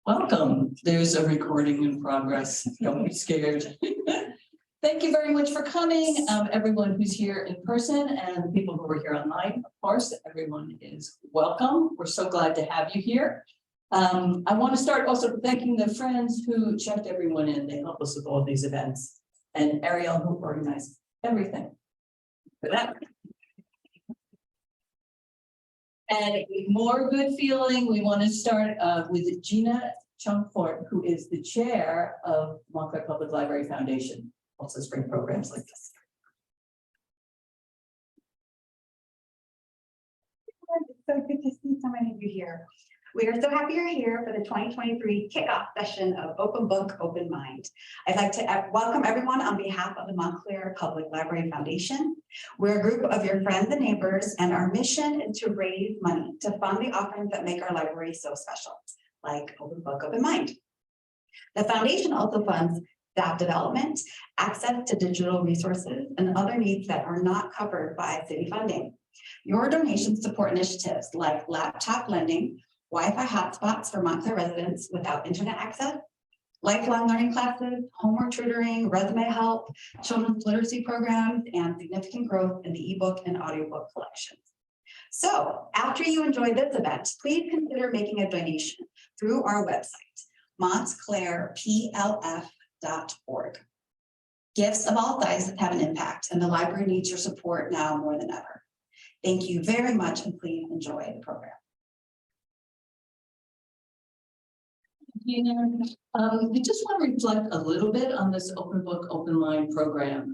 Welcome. There's a recording in progress. Don't be scared. Thank you very much for coming. Everyone who's here in person and people who are here online, of course, everyone is welcome. We're so glad to have you here. I want to start also thanking the friends who checked everyone in. They help us with all these events, and Ariel who organized everything for that. And more good feeling, we want to start with Jon Fortt, who is the chair of Montclair Public Library Foundation, also spring programs like this. It's so good to see so many of you here. We are so happy you're here for the 2023 kickoff session of Open Book, Open Mind. I'd like to welcome everyone on behalf of the Montclair Public Library Foundation. We're a group of your friends and neighbors, and our mission is to raise money to fund the offerings that make our library so special, like Open Book, Open Mind. The foundation also funds staff development, access to digital resources, and other needs that are not covered by city funding. Your donations support initiatives like laptop lending, Wi-Fi hotspots for Montclair residents without internet access, lifelong learning classes, homework tutoring, resume help, children's literacy programs, and significant growth in the ebook and audiobook collections. So after you enjoy this event, please consider making a donation through our website, montclairplf.org. Gifts of all sizes have an impact, and the library needs your support now more than ever. Thank you very much, and please enjoy the program. We just want to reflect a little bit on this Open Book, Open Mind program.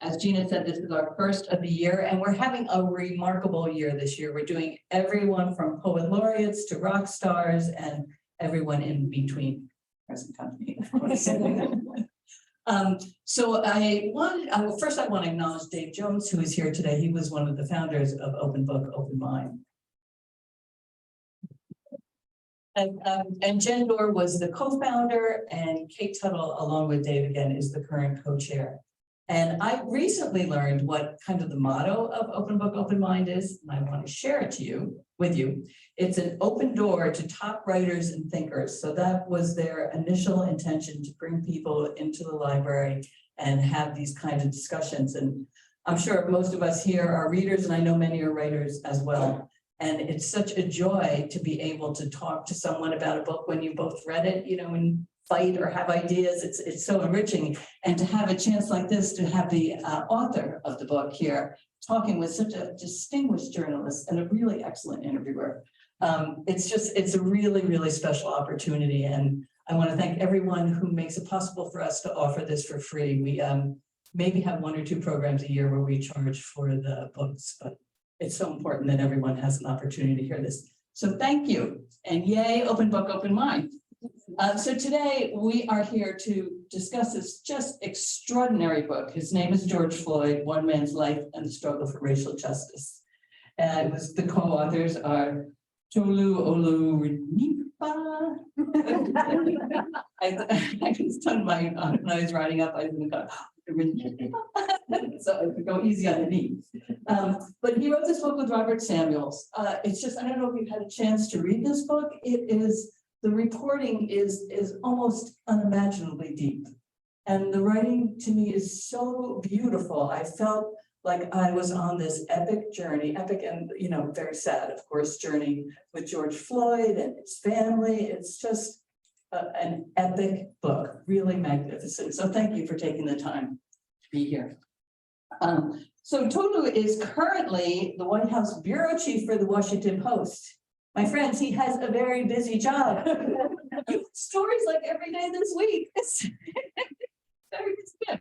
As Gina said, this is our first of the year, and we're having a remarkable year this year. We're doing everyone from poet laureates to rock stars and everyone in between. Present company. So first I want to acknowledge Dave Jones, who is here today. He was one of the founders of Open Book, Open Mind. And Jen Dorr was the co-founder, and Kate Tuttle, along with Dave again, is the current co-chair. And I recently learned what kind of the motto of Open Book, Open Mind is, and I want to share it with you. It's an open door to top writers and thinkers. So that was their initial intention, to bring people into the library and have these kinds of discussions. And I'm sure most of us here are readers, and I know many are writers as well. And it's such a joy to be able to talk to someone about a book when you both read it, you know, and fight or have ideas. It's so enriching. And to have a chance like this, to have the author of the book here talking with such a distinguished journalist and a really excellent interviewer. It's a really, really special opportunity. And I want to thank everyone who makes it possible for us to offer this for free. We maybe have 1 or 2 programs a year where we charge for the books, but it's so important that everyone has an opportunity to hear this. So thank you, and yay, Open Book, Open Mind. So today we are here to discuss this just extraordinary book. His name is George Floyd, One Man's Life and the Struggle for Racial Justice. It was the co-authors are Toluse Olorunnipa. I just done my, when I was writing up, I didn't go, so I could go easy on the knees. But he wrote this book with Robert Samuels. It's just, I don't know if you've had a chance to read this book. The reporting is almost unimaginably deep. And the writing to me is so beautiful. I felt like I was on this epic journey, epic and, you know, very sad, of course, journey with George Floyd and his family. It's just an epic book, really magnificent. So thank you for taking the time to be here. So Tolu is currently the White House bureau chief for the Washington Post. My friends, he has a very busy job. Stories like every day this week. It's very good.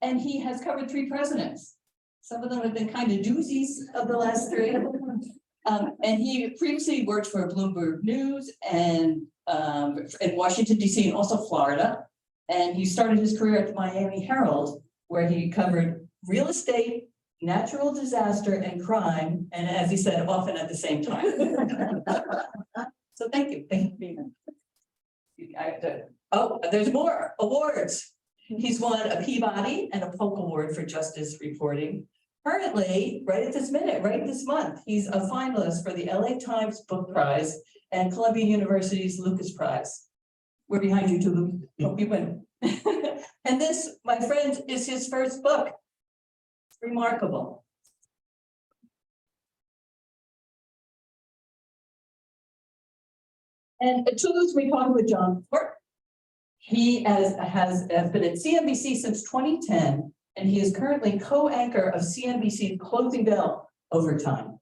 And he has covered 3 presidents. Some of them have been kind of doozies of the last 3. And he previously worked for Bloomberg News and in Washington, D.C. and also Florida. And he started his career at the Miami Herald, where he covered real estate, natural disaster, and crime. And as he said, often at the same time. So thank you. Thank you for being here. Oh, there's more awards. He's won a Peabody and a Polk Award for justice reporting. currently, right at this minute, right this month, he's a finalist for the LA Times Book Prize and Columbia University's Lukas Prize. We're behind you, Tolu. Hope you win. And this, my friends, is his first book. It's remarkable. And Toulouse, we talked with Jon Fortt. He has been at CNBC since 2010, and he is currently co-anchor of CNBC's Closing Bell Overtime.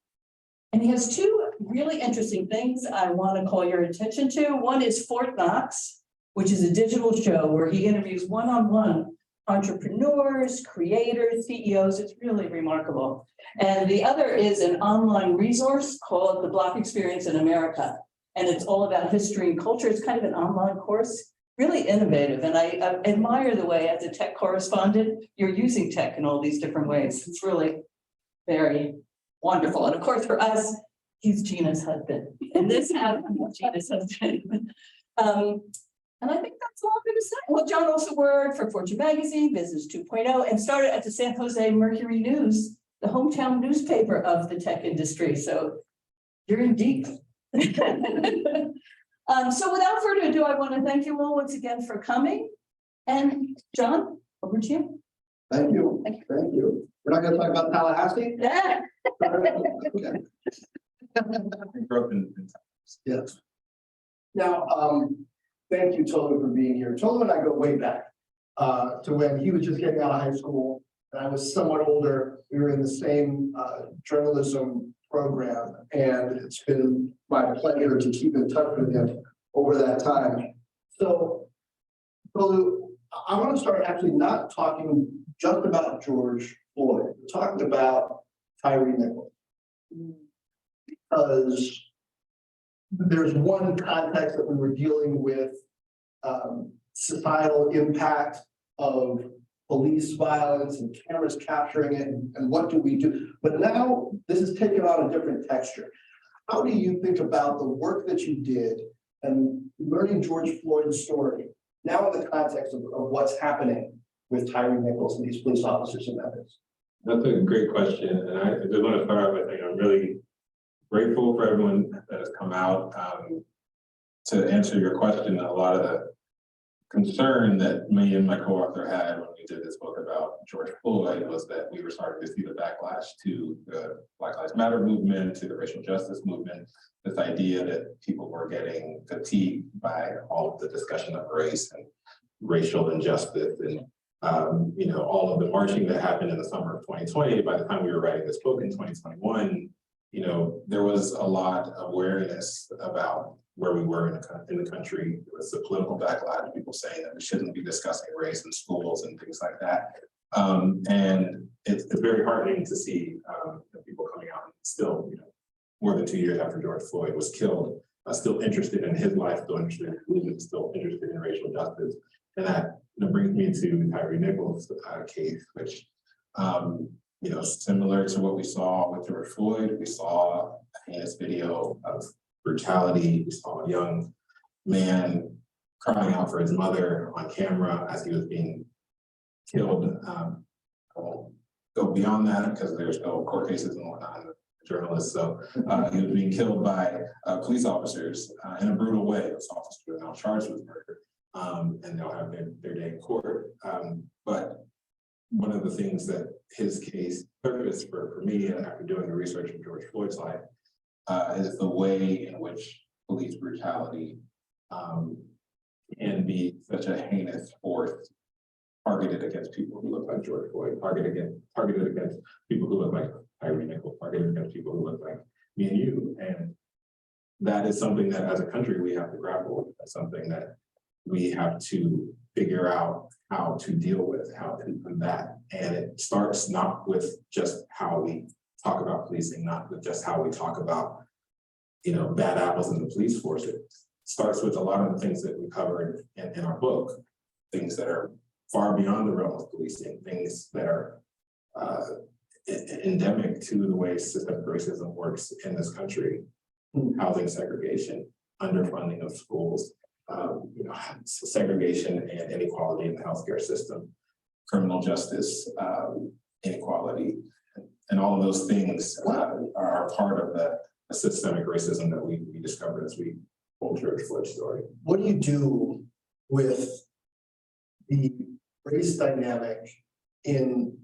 And he has two really interesting things I want to call your attention to. One is Fort Knox, which is a digital show where he interviews one-on-one entrepreneurs, creators, CEOs. It's really remarkable. And the other is an online resource called The Black Experience in America. And it's all about history and culture. It's kind of an online course, really innovative. And I admire the way, as a tech correspondent, you're using tech in all these different ways. It's really very wonderful. And of course, for us, he's Gina's husband. And this house, Gina's husband. And I think that's all I'm going to say. Well, Jon also worked for Fortune Magazine, Business 2.0, and started at the San Jose Mercury News, the hometown newspaper of the tech industry. So you're in deep. So without further ado, I want to thank you all once again for coming. And Jon, over to you. Thank you. Thank you. We're not going to talk about Tallahassee? Yeah. Okay. Yes. Now, thank you, Tolu, for being here. Tolu and I go way back to when he was just getting out of high school and I was somewhat older. We were in the same journalism program, and it's been my pleasure to keep in touch with him over that time. So, Tolu, I want to start actually not talking just about George Floyd, we're talking about Tyre Nichols. Because there's one context that we were dealing with societal impact of police violence and cameras capturing it, and what do we do? But now this is taken on a different texture. How do you think about the work that you did and learning George Floyd's story now in the context of what's happening with Tyre Nichols and these police officers in Memphis? That's a great question. And I just want to start out by saying I'm really grateful for everyone that has come out to answer your question. A lot of the concern that me and my co-author had when we did this book about George Floyd was that we were starting to see the backlash to the Black Lives Matter movement, to the racial justice movement, this idea that people were getting fatigued by all of the discussion of race and racial injustice and all of the marching that happened in the summer of 2020. By the time we were writing this book in 2021, there was a lot of awareness about where we were in the country. It was the political backlash, people saying that we shouldn't be discussing race in schools and things like that. And it's very heartening to see people coming out still, more than 2 years after George Floyd was killed, still interested in his life, still interested in movement, still interested in racial justice. And that brings me to Tyre Nichols' case, which similar to what we saw with George Floyd, we saw a heinous video of brutality. We saw a young man crying out for his mother on camera as he was being killed. I won't go beyond that because there's no court cases and whatnot. Journalists, so he was being killed by police officers in a brutal way. Those officers are now charged with murder, and they'll have their day in court. But one of the things that his case surfaced for me after doing the research of George Floyd's life is the way in which police brutality can be such a heinous force targeted against people who look like George Floyd, targeted against people who look like Tyre Nichols, targeted against people who look like me and you. And that is something that as a country we have to grapple with. That's something that we have to figure out how to deal with, how to combat. And it starts not with just how we talk about policing, not with just how we talk about, bad apples in the police force. It starts with a lot of the things that we covered in our book, things that are far beyond the realm of policing, things that are endemic to the way systemic racism works in this country, housing segregation, underfunding of schools, segregation and inequality in the healthcare system, criminal justice, inequality, And all of those things are part of the systemic racism that we discovered as we told George Floyd's story. What do you do with the race dynamic in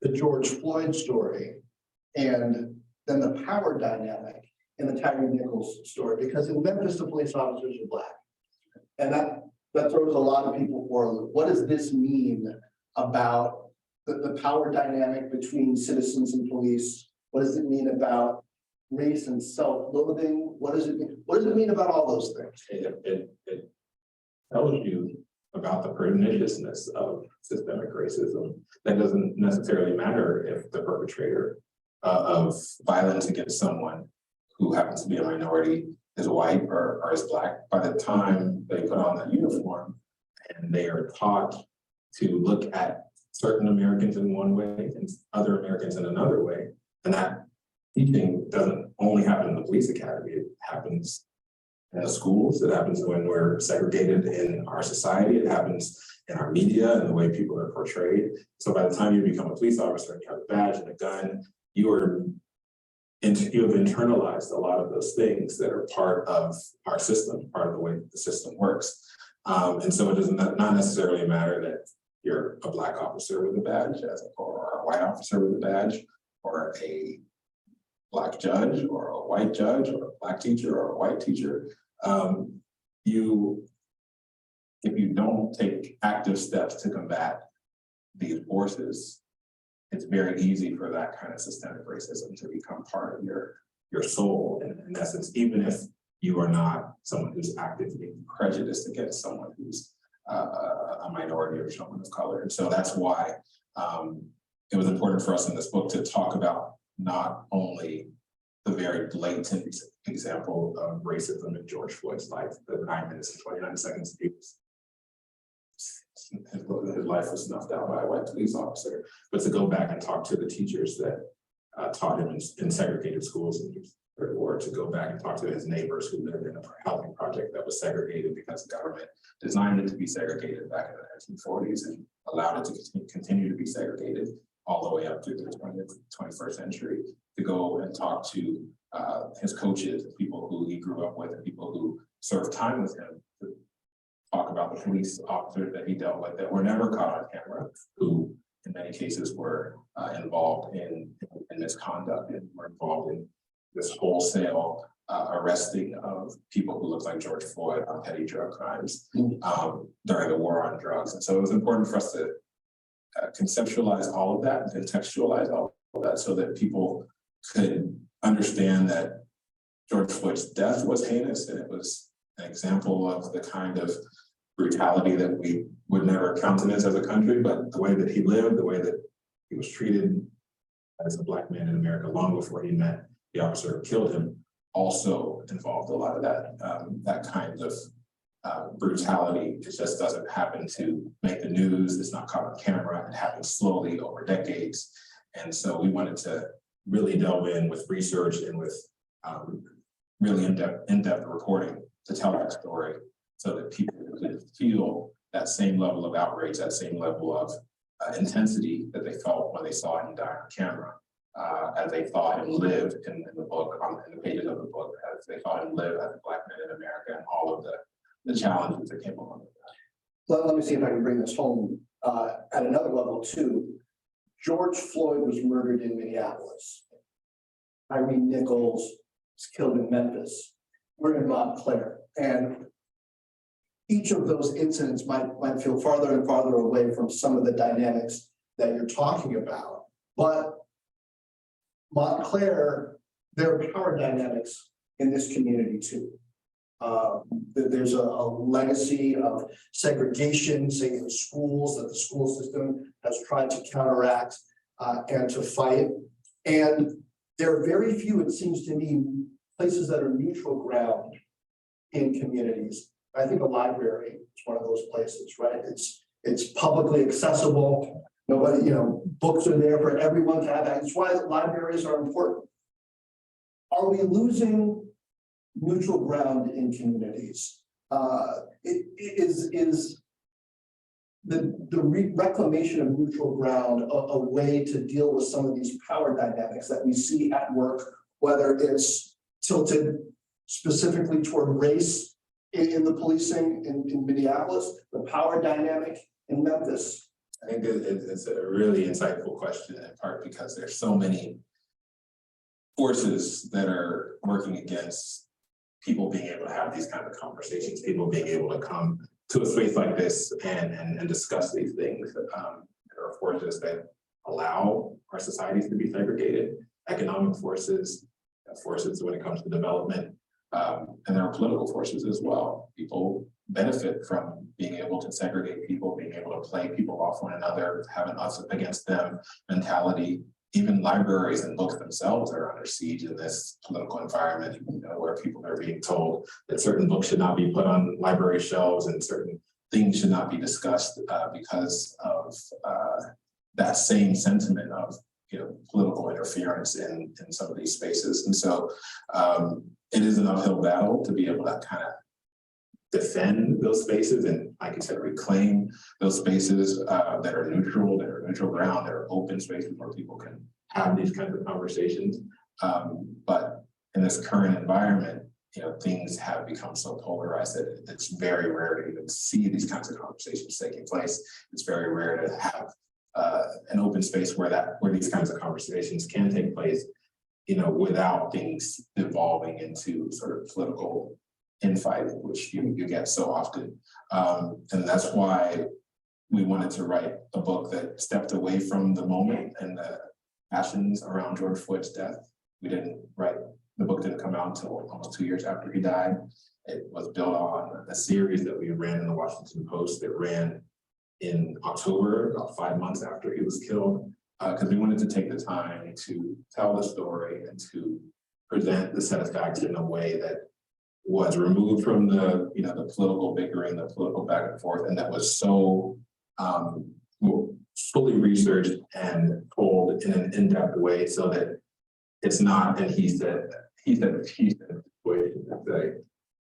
the George Floyd story and then the power dynamic in the Tyre Nichols story? Because in Memphis, the police officers are Black. And that throws a lot of people for a loop. What does this mean about the power dynamic between citizens and police? What does it mean about race and self-loathing? What does it mean? What does it mean about all those things? It tells you about the perniciousness of systemic racism. That doesn't necessarily matter if the perpetrator of violence against someone who happens to be a minority is white or is Black. By the time they put on that uniform and they are taught to look at certain Americans in one way and other Americans in another way, and that teaching doesn't only happen in the police academy, it happens in the schools, it happens when we're segregated in our society, it happens in our media and the way people are portrayed. So by the time you become a police officer and you have a badge and a gun, you have internalized a lot of those things that are part of our system, part of the way the system works. And so it does not necessarily matter that you're a Black officer with a badge or a white officer with a badge or a Black judge or a white judge or a Black teacher or a white teacher. If you don't take active steps to combat these forces, it's very easy for that kind of systemic racism to become part of your soul in essence, even if you are not someone who's actively prejudiced against someone who's a minority or someone of color. And so that's why it was important for us in this book to talk about not only the very blatant example of racism in George Floyd's life, the 9 minutes and 29 seconds his life was snuffed out by a white police officer, but to go back and talk to the teachers that taught him in segregated schools, or to go back and talk to his neighbors who lived in a housing project that was segregated because the government designed it to be segregated back in the 1940s and allowed it to continue to be segregated all the way up to the 21st century, to go and talk to his coaches, people who he grew up with, and people who served time with him, to talk about the police officers that he dealt with that were never caught on camera, who in many cases were involved in misconduct and were involved in this wholesale arresting of people who looked like George Floyd on petty drug crimes during the war on drugs. And so it was important for us to conceptualize all of that and contextualize all of that so that people could understand that George Floyd's death was heinous, and it was an example of the kind of brutality that we would never countenance as a country, but the way that he lived, the way that he was treated as a Black man in America long before he met the officer who killed him also involved a lot of that kind of brutality. It just doesn't happen to make the news. It's not caught on camera. It happens slowly over decades. And so we wanted to really delve in with research and with really in-depth reporting to tell that story so that people could feel that same level of outrage, that same level of intensity that they felt when they saw him die on camera, as they saw him live in the book, in the pages of the book, as they saw him live as a Black man in America and all of the challenges that came along with that. Let me see if I can bring this home at another level too. George Floyd was murdered in Minneapolis. Tyre Nichols was killed in Memphis. We're in Montclair, and each of those incidents might feel farther and farther away from some of the dynamics that you're talking about. But Montclair, there are power dynamics in this community too. There's a legacy of segregation, say in schools, that the school system has tried to counteract and to fight. And there are very few, it seems to me, places that are neutral ground in communities. I think a library is one of those places, right? It's publicly accessible. Nobody, books are there for everyone to have. That's why libraries are important. Are we losing neutral ground in communities? Is reclamation of neutral ground, a way to deal with some of these power dynamics that we see at work, whether it's tilted specifically toward race in the policing in Minneapolis, the power dynamic in Memphis. I think it's a really insightful question, in part because there's so many forces that are working against people being able to have these kind of conversations, people being able to come to a space like this and discuss these things. There are forces that allow our societies to be segregated, economic forces, forces when it comes to development, and there are political forces as well. People benefit from being able to segregate people, being able to play people off one another, having us against them mentality. Even libraries and books themselves are under siege in this political environment, where people are being told that certain books should not be put on library shelves and certain things should not be discussed because of that same sentiment of political interference in some of these spaces. And so it is an uphill battle to be able to kind of defend those spaces and, like I said, reclaim those spaces that are neutral ground, that are open spaces where people can have these kinds of conversations. But in this current environment, things have become so polarized that it's very rare to even see these kinds of conversations taking place. It's very rare to have an open space where these kinds of conversations can take place, without things evolving into sort of political infighting, which you get so often. And that's why we wanted to write a book that stepped away from the moment and the passions around George Floyd's death. The book didn't come out until almost 2 years after he died. It was built on a series that we ran in the Washington Post that ran in October, about 5 months after he was killed, because we wanted to take the time to tell the story and to present the set of facts in a way that was removed from the political bickering, the political back and forth, and that was so fully researched and told in an in-depth way, so that it's not an he said situation.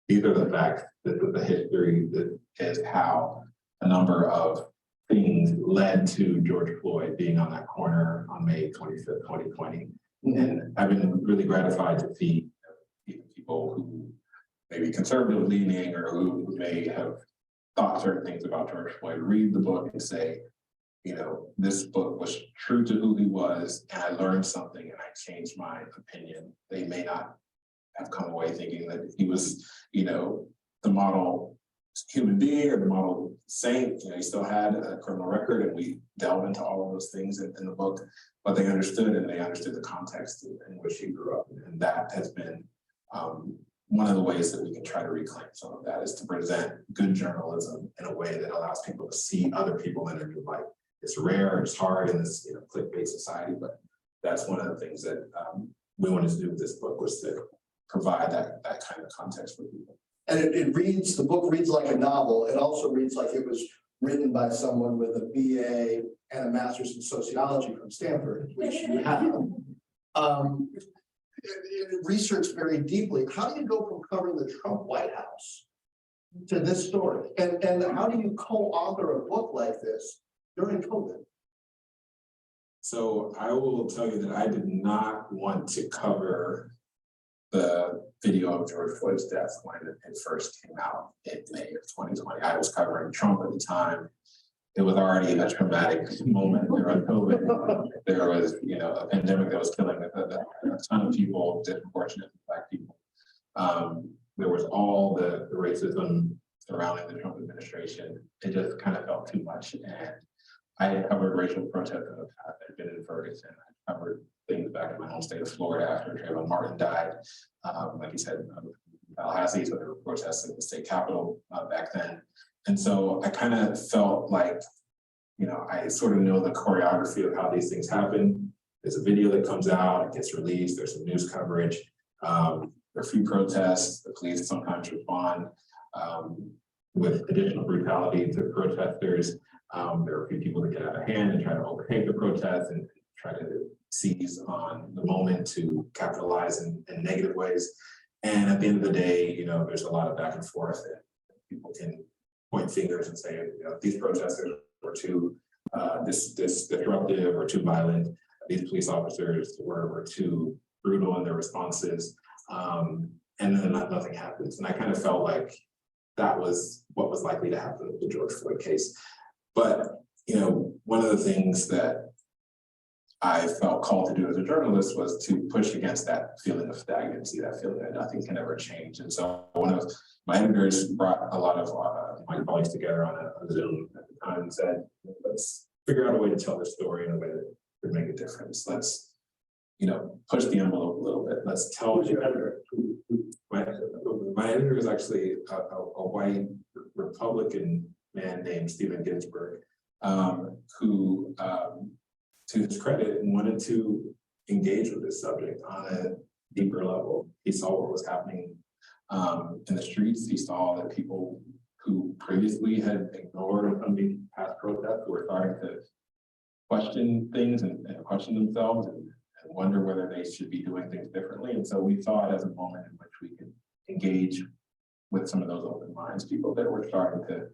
These are the facts. This is the history. That is how a number of things led to George Floyd being on that corner on May 25th, 2020. And I've been really gratified to see people who may be conservative leaning or who may have thought certain things about George Floyd read the book and say, this book was true to who he was, and I learned something and I changed my opinion. They may not have come away thinking that he was, the model human being or the model saint. He still had a criminal record, and we delve into all of those things in the book, but they understood the context in which he grew up. And that has been one of the ways that we can try to reclaim some of that, is to present good journalism in a way that allows people to see other people in a new light. It's rare, it's hard in this click-based society, but that's one of the things that we wanted to do with this book, was to provide that kind of context for people. And the book reads like a novel. It also reads like it was written by someone with a BA and a master's in sociology from Stanford, which you have. It researched very deeply. How do you go from covering the Trump White House to this story? And how do you co-author a book like this during COVID? So I will tell you that I did not want to cover the video of George Floyd's death when it first came out in May of 2020. I was covering Trump at the time. It was already a traumatic moment during COVID. There was, a pandemic that was killing a ton of people, disproportionately Black people. There was all the racism surrounding the Trump administration. It just kind of felt too much. And I had covered racial protests in the past. I'd been in Ferguson. I covered things back in my home state of Florida after Trayvon Martin died. Like you said, Tallahassee, so there were protests at the state capitol back then. And so I kind of felt like, I sort of know the choreography of how these things happen. There's a video that comes out, it gets released, there's some news coverage. There are a few protests, the police sometimes respond with additional brutality to protesters. There are a few people that get out of hand and try to overtake the protest and try to seize on the moment to capitalize in negative ways. And at the end of the day, there's a lot of back and forth, and people can point fingers and say, these protesters were too disruptive or too violent. These police officers were too brutal in their responses. And then nothing happens. And I kind of felt like that was what was likely to happen with the George Floyd case. But, you know, one of the things that I felt called to do as a journalist was to push against that feeling of stagnancy, that feeling that nothing can ever change. And so one of my editors brought a lot of my colleagues together on a Zoom at the time and said, let's figure out a way to tell this story in a way that could make a difference. Let's, you know, push the envelope a little bit. Let's tell Who's your editor? my editor is actually a white Republican man named Steven Ginsburg, who, to his credit, wanted to engage with this subject on a deeper level. He saw what was happening in the streets. He saw that people who previously had ignored some of these past protests were starting to question things and question themselves and wonder whether they should be doing things differently. And so we saw it as a moment in which we could engage with some of those open minds, people that were starting to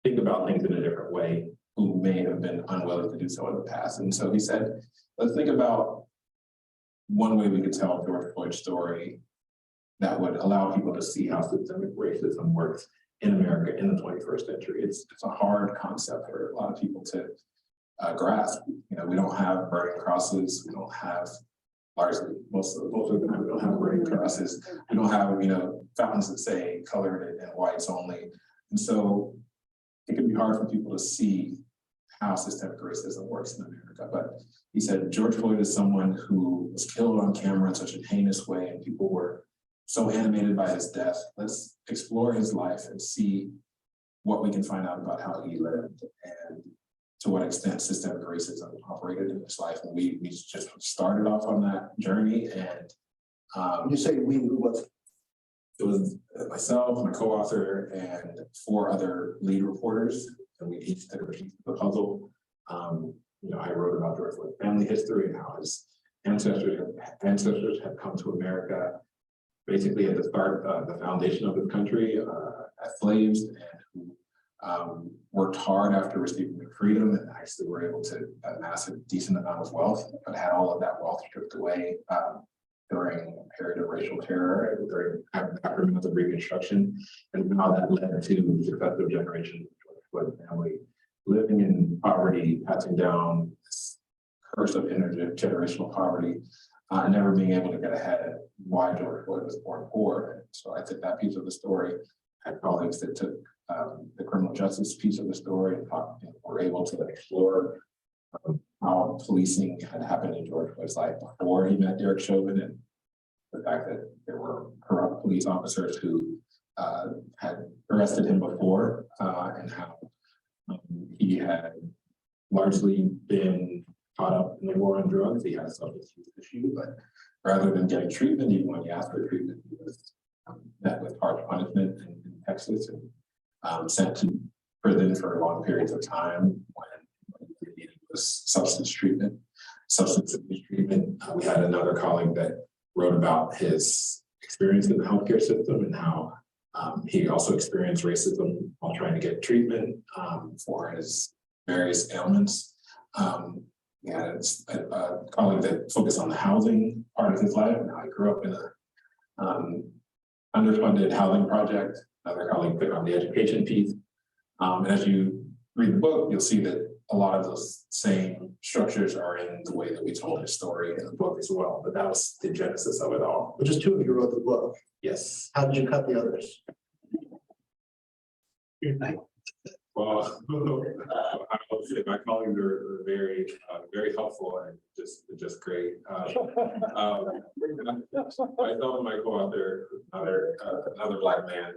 think about things in a different way, who may have been unwilling to do so in the past. And so he said, let's think about one way we could tell George Floyd's story that would allow people to see how systemic racism works in America in the 21st century. It's a hard concept for a lot of people to grasp. You know, we don't have burning crosses. We don't have largely, most of the time, we don't have burning crosses. We don't have, you know, fountains that say colored and whites only. And so it can be hard for people to see how systemic racism works in America. But he said, George Floyd is someone who was killed on camera in such a heinous way, and people were so animated by his death. Let's explore his life and see what we can find out about how he lived and to what extent systemic racism operated in his life. And we just started off on that journey. And When you say we, who was it? it was myself, my co-author, and 4 other lead reporters, and we each took a piece of the puzzle. You know, I wrote about George Floyd's family history and how his ancestors had come to America basically at the start of the foundation of this country as slaves, and who worked hard after receiving their freedom and actually were able to amass a decent amount of wealth, but had all of that wealth stripped away during a period of racial terror and during aftermath of Reconstruction, and how that led to successive generations of George Floyd family living in poverty, passing down this curse of intergenerational poverty, and never being able to get ahead at why George Floyd was born poor. And so I took that piece of the story. I had colleagues that took the criminal justice piece of the story and were able to explore how policing had happened in George Floyd's life before he met Derek Chauvin, and the fact that there were corrupt police officers who had arrested him before, and how he had largely been caught up in the war on drugs. He had a substance use issue, but rather than getting treatment, even when he asked for treatment, he was met with harsh punishment in Texas and sent to prison for long periods of time when he needed was substance abuse treatment. We had another colleague that wrote about his experience in the healthcare system and how he also experienced racism while trying to get treatment for his various ailments. We had a colleague that focused on the housing part of his life and how he grew up in a underfunded housing project. Another colleague took on the education piece. And as you read the book, you'll see that a lot of those same structures are in the way that we told his story in the book as well. But that was the genesis of it all. But just 2 of you wrote the book. Yes. How did you cut the others? Well, I will say my colleagues are very, very helpful and just great. Myself and my co-author, another Black man,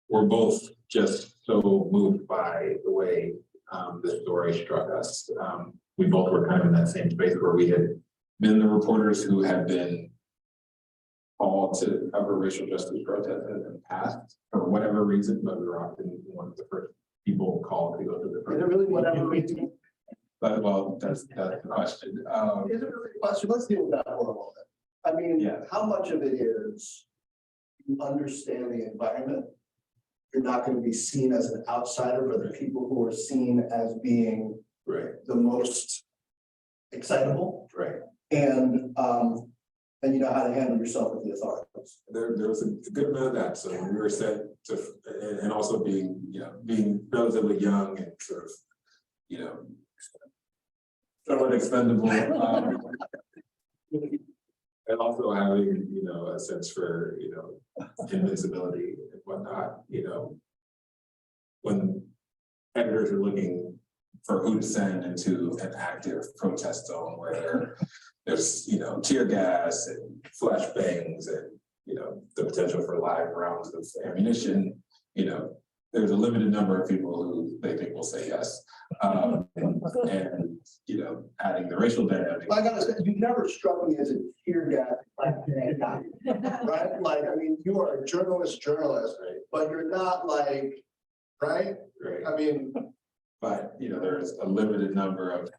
we're both just so moved by the way the story struck us. We both were kind of in that same space where we had been the reporters who had been called to cover racial justice protests in the past for whatever reason, but we were often one of the first people called to go to the Is it really whatever reason? But well, that's the question. Is it really a question? Let's deal with that for a moment. I mean, Yeah. how much of it is you understand the environment you're not going to be seen as an outsider, but the people who are seen as being the most excitable. Right. And you know how to handle yourself with the authorities. There was a good amount of that. So we were set to, and also being, being relatively young and sort of, somewhat expendable. And also having, a sense for, invincibility and whatnot, when editors are looking for who to send into an active protest zone where there's, tear gas and flashbangs and, the potential for live rounds of ammunition, there's a limited number of people who they think will say yes. And adding the racial dynamic. I gotta say, you never struck me as a tear gas, right? Like, I mean, you are a journalist, Right. but you're not like, right? Right. I mean, But, there's a limited number of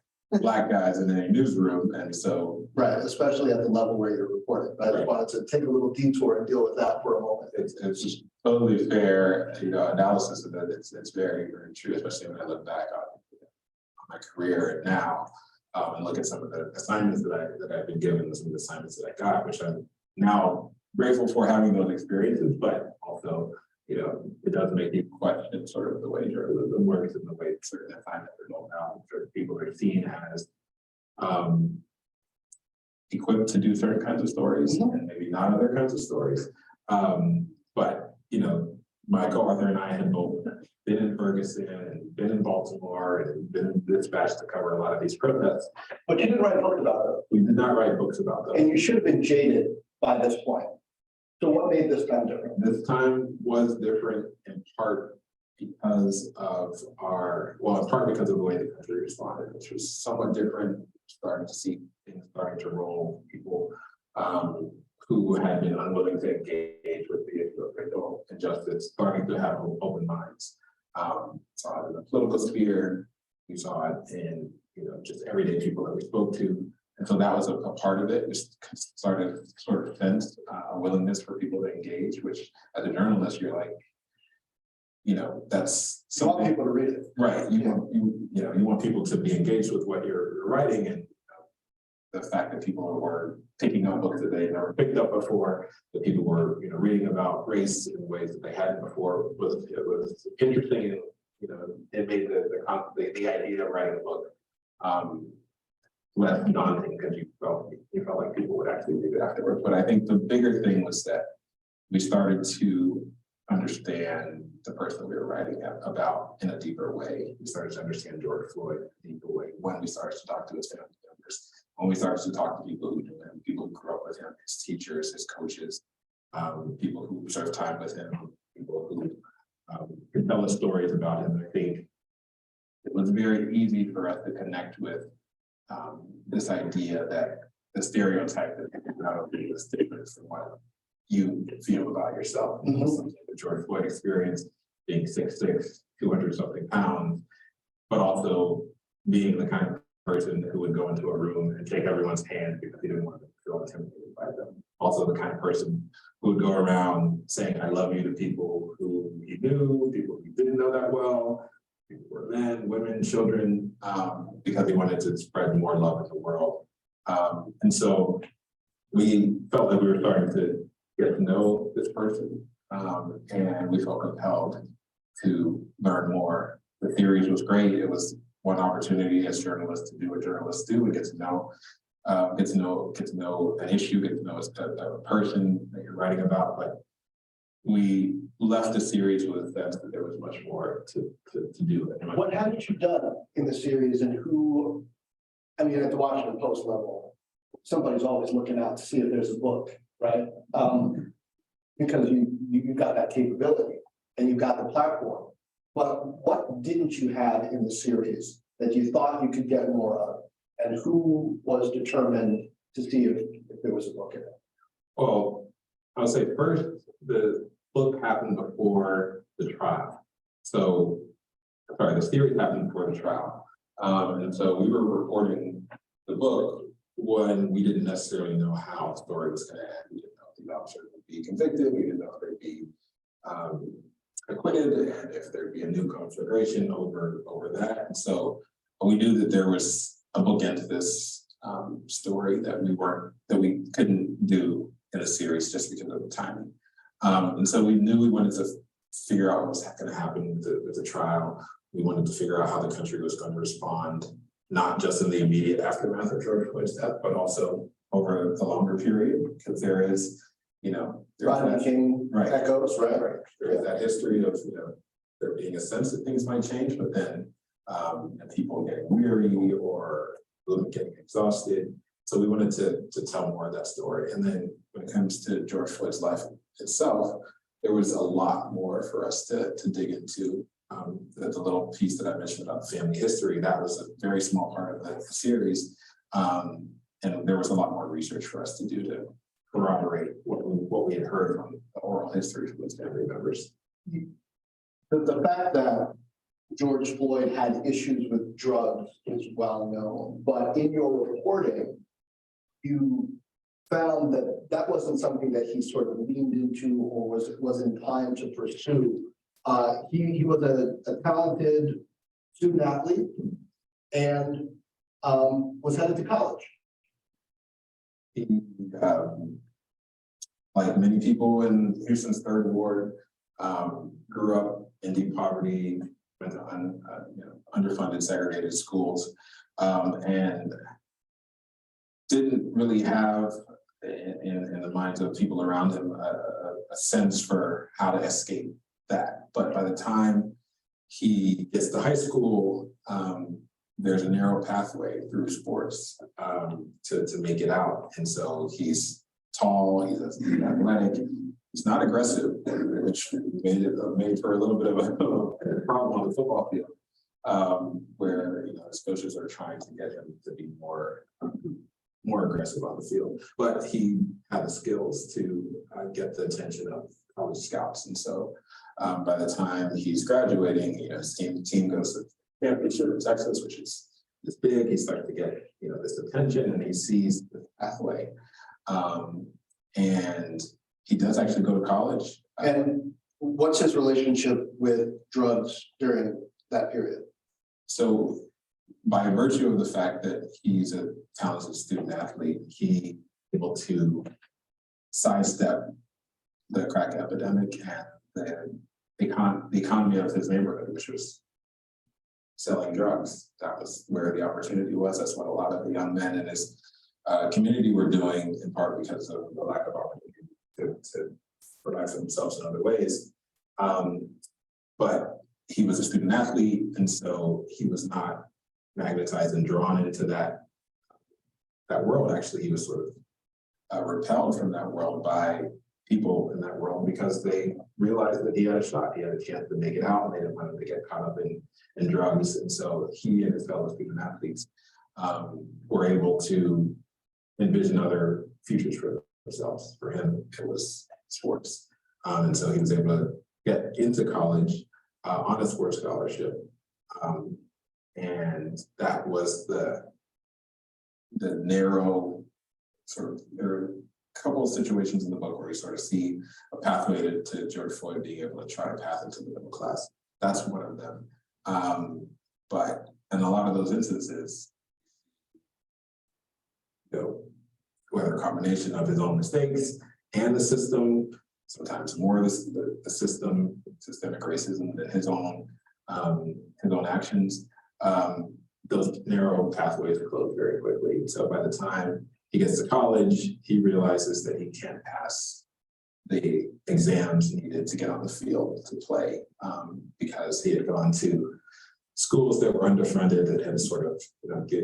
Black guys in any newsroom. And so. right, especially at the level where you're reporting. I just wanted to take a little detour and deal with that for a moment. It's just totally fair, analysis of it. It's very, very true, especially when I look back on my career now, and look at some of the assignments that I've been given, some of the assignments that I got, which I'm now grateful for having those experiences, but also, it does make you question sort of the way journalism works and the way certain assignments are going out. Certain people are seen as equipped to do certain kinds of stories and maybe not other kinds of stories. But my co-author and I had both been in Ferguson and been in Baltimore and been dispatched to cover a lot of these protests. But you didn't write books about them. We did not write books about them. And you should have been jaded by this point. So what made this time different? This time was different in part because of in part because of the way the country responded, which was somewhat different. Starting to see things starting to roll, people who had been unwilling to engage with the issue of racial injustice, starting to have open minds. Saw it in the political sphere, we saw it in just everyday people that we spoke to. And so that was a part of it. We started sort of sense a willingness for people to engage, which as a journalist, you're like, that's something. You want people to read it. Right. You want people to be engaged with what you're writing, and the fact that people were picking up books that they had never picked up before, that people were reading about race in ways that they hadn't before was interesting, and it made the idea of writing a book less daunting because you felt like people would actually read it afterwards. But I think the bigger thing was that we started to understand the person we were writing about in a deeper way. We started to understand George Floyd in a deeper way when we started to talk to his family members, when we started to talk to people who knew him, people who grew up with him, his teachers, his coaches, people who served time with him, people who could tell us stories about him. I think it was very easy for us to connect with this idea that the stereotype that people not only is different from what you feel about yourself. Something the George Floyd experience, being 6'6", 200-something pounds, but also being the kind of person who would go into a room and take everyone's hand because he didn't want to feel intimidated by them. Also the kind of person who would go around saying, I love you to people who he knew, people who didn't know that well, people who were men, women, children, because he wanted to spread more love in the world. And so we felt that we were starting to get to know this person, and we felt compelled to learn more. The series was great. It was one opportunity as journalists to do what journalists do and get to know an issue, get to know a person that you're writing about. But we left the series with a sense that there was much more to do. What haven't you done in the series, and who? I mean, at the Washington Post level, somebody's always looking out to see if there's a book, right? Because you got that capability and you got the platform. But what didn't you have in the series that you thought you could get more of? And who was determined to see if there was a book in it? Well, I'll say first, the book happened before the trial. So, sorry, the series happened before the trial. And so we were reporting the book when we didn't necessarily know how the story was going to end. We didn't know if the officer would be convicted. We didn't know if they'd be acquitted, and if there'd be a new conflagration over that. And so we knew that there was a bookend to this story that we couldn't do in a series just because of the timing. And so we knew we wanted to figure out what was going to happen with the trial. We wanted to figure out how the country was going to respond, not just in the immediate aftermath of George Floyd's death, but also over a longer period, because there is, Right. Echoes, right? There is that history of, there being a sense that things might change, but then and people getting weary or getting exhausted. So we wanted to tell more of that story. And then when it comes to George Floyd's life itself, there was a lot more for us to dig into. The little piece that I mentioned about family history, that was a very small part of the series. And there was a lot more research for us to do to corroborate what we had heard from the oral history from his family members. The fact that George Floyd had issues with drugs is well known, but in your reporting, you found that wasn't something that he sort of leaned into or was inclined to pursue. He was a talented student athlete and was headed to college. He, like many people in Houston's third ward, grew up in deep poverty, went to underfunded, segregated schools, and didn't really have in the minds of people around him a sense for how to escape that. But by the time he gets to high school, there's a narrow pathway through sports to make it out. And so he's tall, he's athletic, he's not aggressive, which made for a little bit of a problem on the football field, where his coaches are trying to get him to be more aggressive on the field. But he had the skills to get the attention of college scouts. And so by the time he's graduating, his team goes to championship in Texas, which is big. He's starting to get this attention, and he sees the pathway. And he does actually go to college. And what's his relationship with drugs during that period? So by virtue of the fact that he's a talented student athlete, he able to sidestep the crack epidemic and the economy of his neighborhood, which was selling drugs. That was where the opportunity was. That's what a lot of the young men in his community were doing, in part because of the lack of opportunity to provide for themselves in other ways. But he was a student athlete, and so he was not magnetized and drawn into that world. Actually, he was sort of repelled from that world by people in that world because they realized that he had a shot, he had a chance to make it out, and they didn't want him to get caught up in drugs. And so he and his fellow student athletes were able to envision other futures for themselves. For him, it was sports. And so he was able to get into college on a sports scholarship. And that was the narrow sort of, there are a couple of situations in the book where you sort of see a pathway to George Floyd being able to chart a path into the middle class. That's one of them. But in a lot of those instances, whether a combination of his own mistakes and the system, sometimes more of the systemic racism than his own actions, those narrow pathways are closed very quickly. So by the time he gets to college, he realizes that he can't pass the exams needed to get on the field to play because he had gone to schools that were underfunded, that had sort of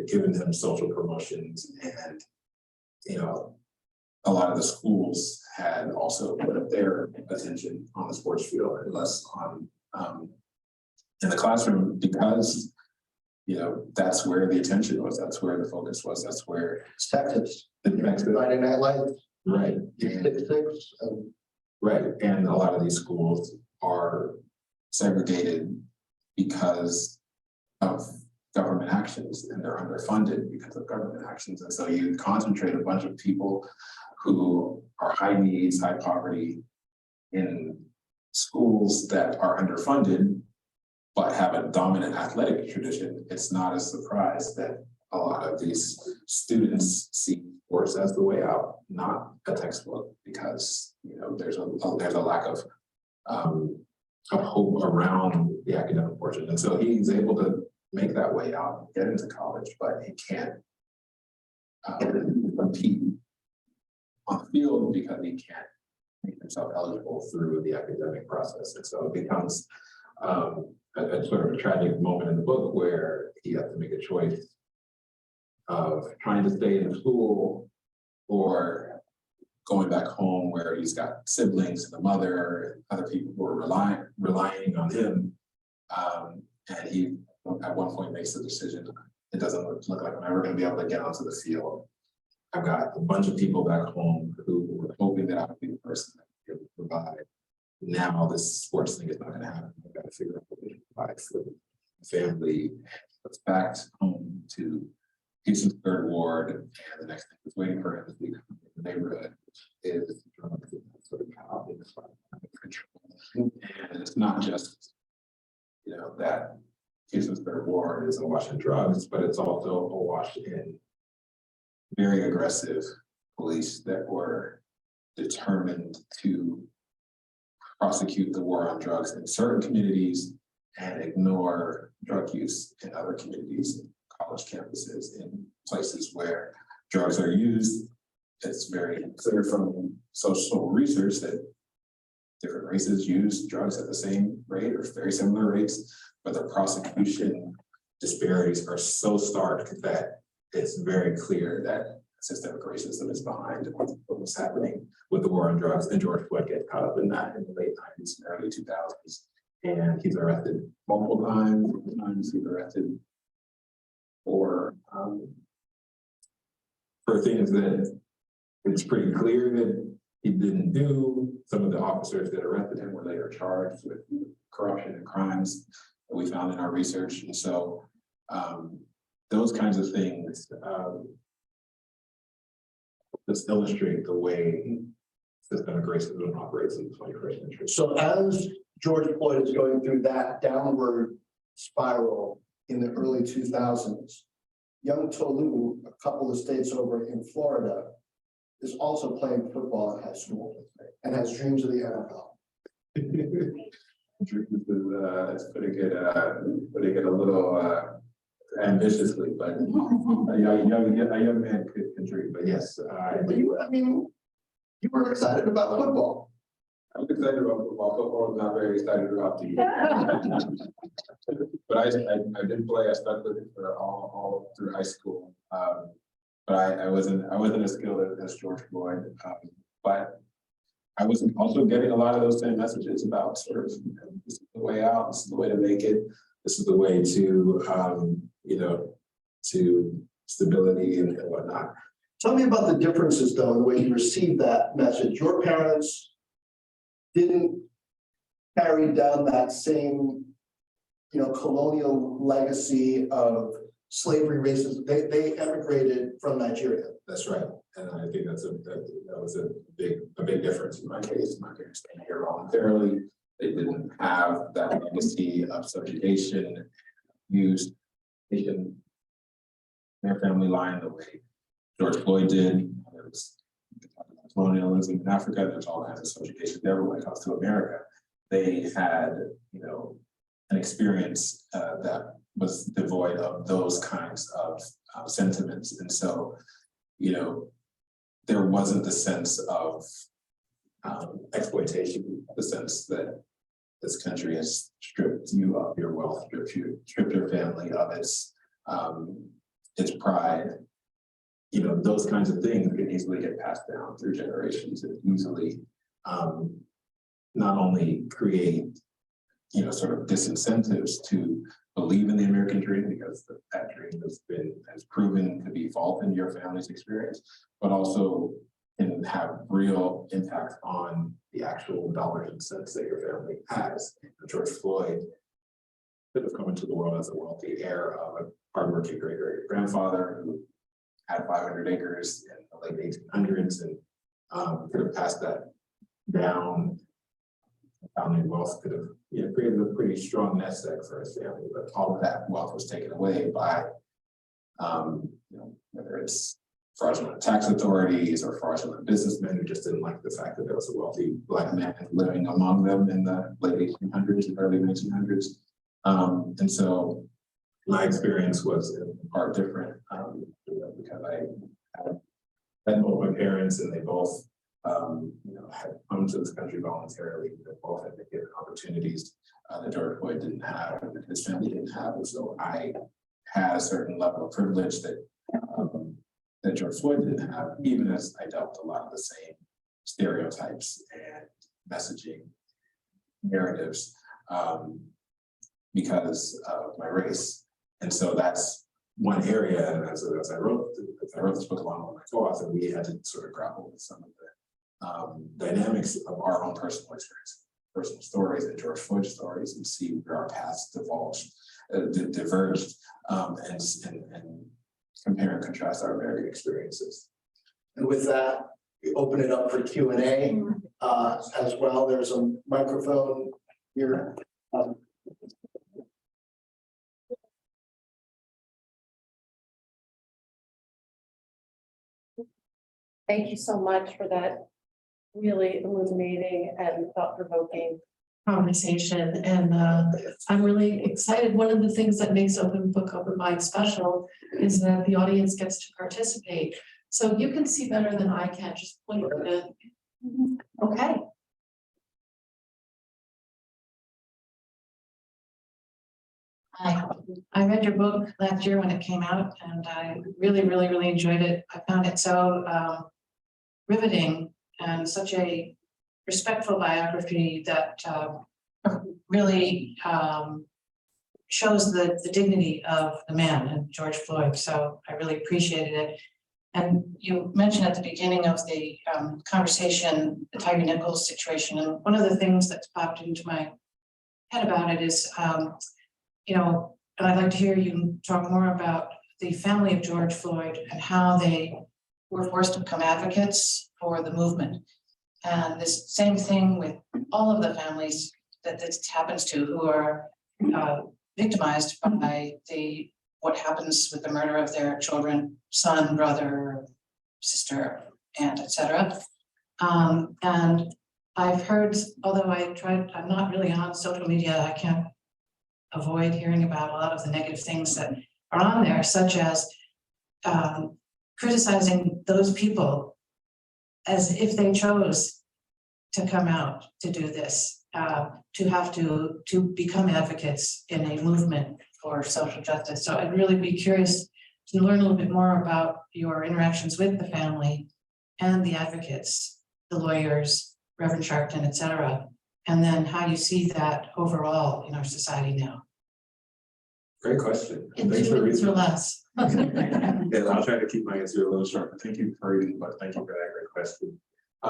given him social promotions, and a lot of the schools had also put their attention on the sports field and less on in the classroom, because that's where the attention was, that's where the focus was, that's where Texas, Friday Night Lights, right, right, and a lot of these schools are segregated because of government actions, and they're underfunded because of government actions. And so you concentrate a bunch of people who are high needs, high poverty in schools that are underfunded, but have a dominant athletic tradition, it's not a surprise that a lot of these students see sports as the way out, not a textbook, because there's a lack of hope around the academic portion. And so he's able to make that way out, get into college, but he can't compete on the field because he can't make himself eligible through the academic process. And so it becomes a sort of a tragic moment in the book where he has to make a choice of trying to stay in school or going back home where he's got siblings and a mother and other people who are relying on him. And he at one point makes the decision, it doesn't look like I'm ever going to be able to get onto the field. I've got a bunch of people back home who were hoping that I would be the person that would be able to provide. Now this sports thing is not going to happen. I've got to figure out what to provide for the family. It's back home to Houston's third ward, and the next thing that's waiting for him is in the neighborhood is drugs and sort of how they define control. And it's not just that Houston's third ward is awash in drugs, but it's also awash in very aggressive police that were determined to prosecute the war on drugs in certain communities and ignore drug use in other communities, college campuses, in places where drugs are used. It's very clear from social research that different races use drugs at the same rate or very similar rates, but the prosecution disparities are so stark that it's very clear that systemic racism is behind what was happening with the war on drugs. And George Floyd gets caught up in that in the late 90s and early 2000s. And he's arrested multiple times. He's arrested for things that it's pretty clear that he didn't do. Some of the officers that arrested him were later charged with corruption and crimes that we found in our research. And so those kinds of things just illustrate the way systemic racism operates in the 21st century. So as George Floyd is going through that downward spiral in the early 2000s, young Tolu, a couple of states over in Florida, is also playing football in high school and has dreams of the NFL. Dreams is putting it a little ambitiously, but a young man could dream. But yes, You were excited about football. I was excited about football. Football is not very excited about the year. But I did play. I stuck with it for all through high school. But I wasn't as skilled as George Floyd. But I was also getting a lot of those same messages about sort of this is the way out. This is the way to make it. This is the way to to stability and whatnot. Tell me about the differences, though, in the way you received that message. Your parents didn't carry down that same, colonial legacy of slavery, racism. They emigrated from Nigeria. That's right, and I think that was a big difference in my case. My parents came here voluntarily. They didn't have that legacy of subjugation, used their family line the way George Floyd did. There was colonialism in Africa. There's all kinds of subjugation there. But when it comes to America, they had, an experience that was devoid of those kinds of sentiments. And so, there wasn't the sense of exploitation, the sense that this country has stripped you of your wealth, stripped your family of its pride. Those kinds of things can easily get passed down through generations and easily not only create, sort of disincentives to believe in the American dream, because that dream has proven to be false in your family's experience, but also can have real impact on the actual dollars and cents that your family has. George Floyd could have come into the world as a wealthy heir of a hardworking great-great-grandfather who had 500 acres in the late 1800s and could have passed that down family wealth could have created a pretty strong nest egg for his family, but all of that wealth was taken away by whether it's fraudulent tax authorities or fraudulent businessmen who just didn't like the fact that there was a wealthy Black man living among them in the late 1800s and early 1900s. And so my experience was in part different because I had both my parents and they both had come to this country voluntarily. They both had been given opportunities that George Floyd didn't have and that his family didn't have. And so I had a certain level of privilege that that George Floyd didn't have, even as I dealt a lot of the same stereotypes and messaging narratives because of my race. And so that's one area. And as I wrote this book along with my co-author, we had to sort of grapple with some of the dynamics of our own personal experience, personal stories and George Floyd stories, and see where our paths diverged, and compare and contrast our American experiences. And with that, we open it up for Q&A as well. There's a microphone here. Thank you so much for that really illuminating and thought-provoking conversation. And I'm really excited. One of the things that makes Open Book, Open Mind special is that the audience gets to participate. So you can see better than I can, just point at it. Okay. I read your book last year when it came out, and I really enjoyed it. I found it so riveting and such a respectful biography that really shows the dignity of the man and George Floyd. So I really appreciated it. And you mentioned at the beginning of the conversation, the Tyre Nichols situation. And one of the things that's popped into my head about it is, and I'd like to hear you talk more about the family of George Floyd and how they were forced to become advocates for the movement. And this same thing with all of the families that this happens to, who are victimized by what happens with the murder of their children, son, brother, sister, aunt, etc. And I've heard, although I'm not really on social media, I can't avoid hearing about a lot of the negative things that are on there, such as criticizing those people as if they chose to come out to do this, to have to become advocates in a movement for social justice. So I'd really be curious to learn a little bit more about your interactions with the family and the advocates, the lawyers, Reverend Sharpton, et cetera, and then how you see that overall in our society now. Great question. In Thanks 2 for minutes or reading. less. Yeah, I'll try to keep my answer a little short. Thank you for reading, but thank you for that great question. A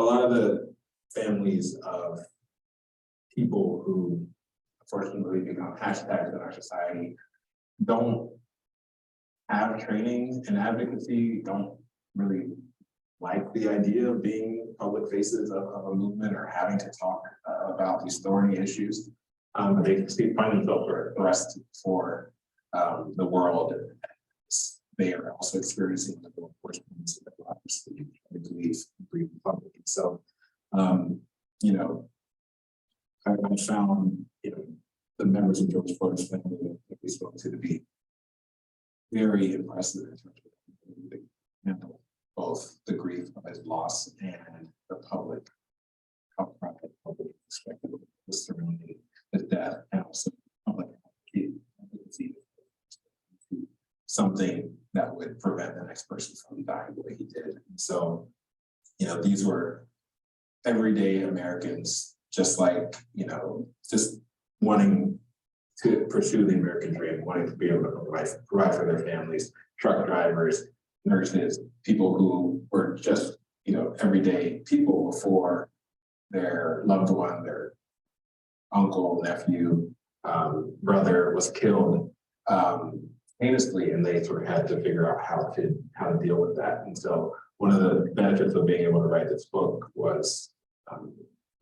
lot of the families of people who unfortunately become hashtags in our society don't have training in advocacy, don't really like the idea of being public faces of a movement or having to talk about these thorny issues. They find themselves arrested for the world. They are also experiencing the enforcement of obviously, I believe, public. So, I found, the members of George Floyd's family that we spoke to be very impressive in terms of they handle both the grief of his loss and the public, how private public perspective was surrounding his death, and also public advocacy, something that would prevent the next person from dying the way he did. And so, these were everyday Americans, just like, just wanting to pursue the American dream, wanting to be able to provide for their families, truck drivers, nurses, people who were just, everyday people before their loved one, their uncle, nephew, brother was killed heinously, and they sort of had to figure out how to deal with that. And so one of the benefits of being able to write this book was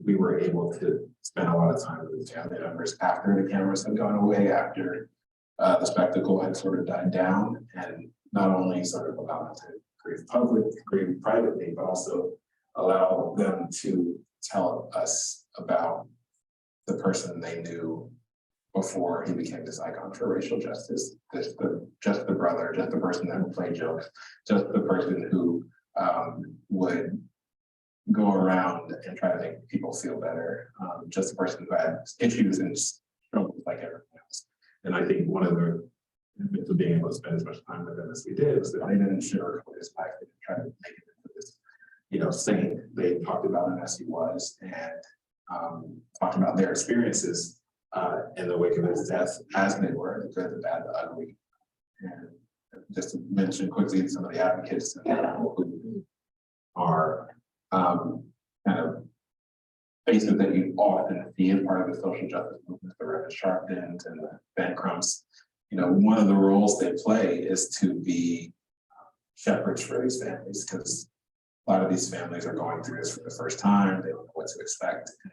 we were able to spend a lot of time with the family members after the cameras had gone away, after the spectacle had sort of died down, and not only sort of allow them to grieve privately, but also allow them to tell us about the person they knew before he became this icon for racial justice, just the brother, just the person that would play jokes, just the person who would go around and try to make people feel better, just the person who had issues and struggles like everyone else. And I think one of the benefits of being able to spend as much time with them as we did was that they didn't sugarcoat his life, they didn't try to make it into this, saint. They talked about him as he was, and talked about their experiences in the wake of his death as they were, the good, the bad, the ugly. And just to mention quickly some of the advocates and people who are kind of faces that you often see as part of the social justice movement, the Reverend Sharptons and the Ben Crumps. One of the roles they play is to be shepherds for these families, because a lot of these families are going through this for the first time. They don't know what to expect. And,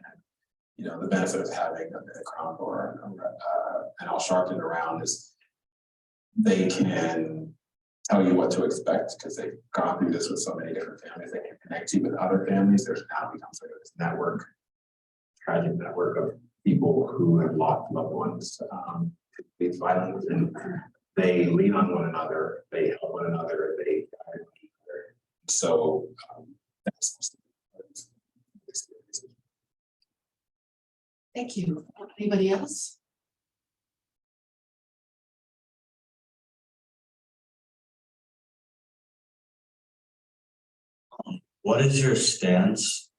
the benefit of having a Ben Crump or an Al Sharpton around is they can tell you what to expect because they've gone through this with so many different families. They can connect you with other families. There's now become sort of this network, tragic network of people who have lost loved ones to these violence, and they lean on one another, they help one another, they guide one another. So that's Thank you. Anybody else? What is your stance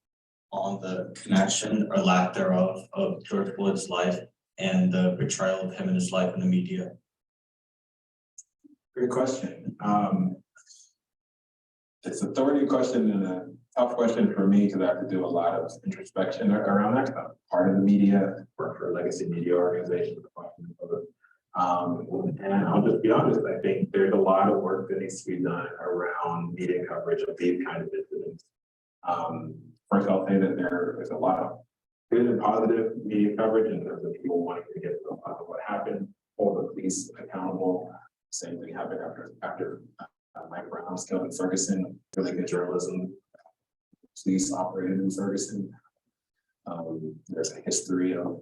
on the connection or lack thereof of George Floyd's life and the portrayal of him and his life in the media? great question. It's a thorny question and a tough question for me because I have to do a lot of introspection around that stuff. Part of the media, work for a legacy media organization. And I'll just be honest, I think there's a lot of work that needs to be done around media coverage of these kind of incidents. First, I'll say that there is a lot of good and positive media coverage in terms of people wanting to get to the bottom of what happened, hold the police accountable. Same thing happened after Mike Brown was killed in Ferguson. Really good journalism. Police operated in Ferguson. There's a history of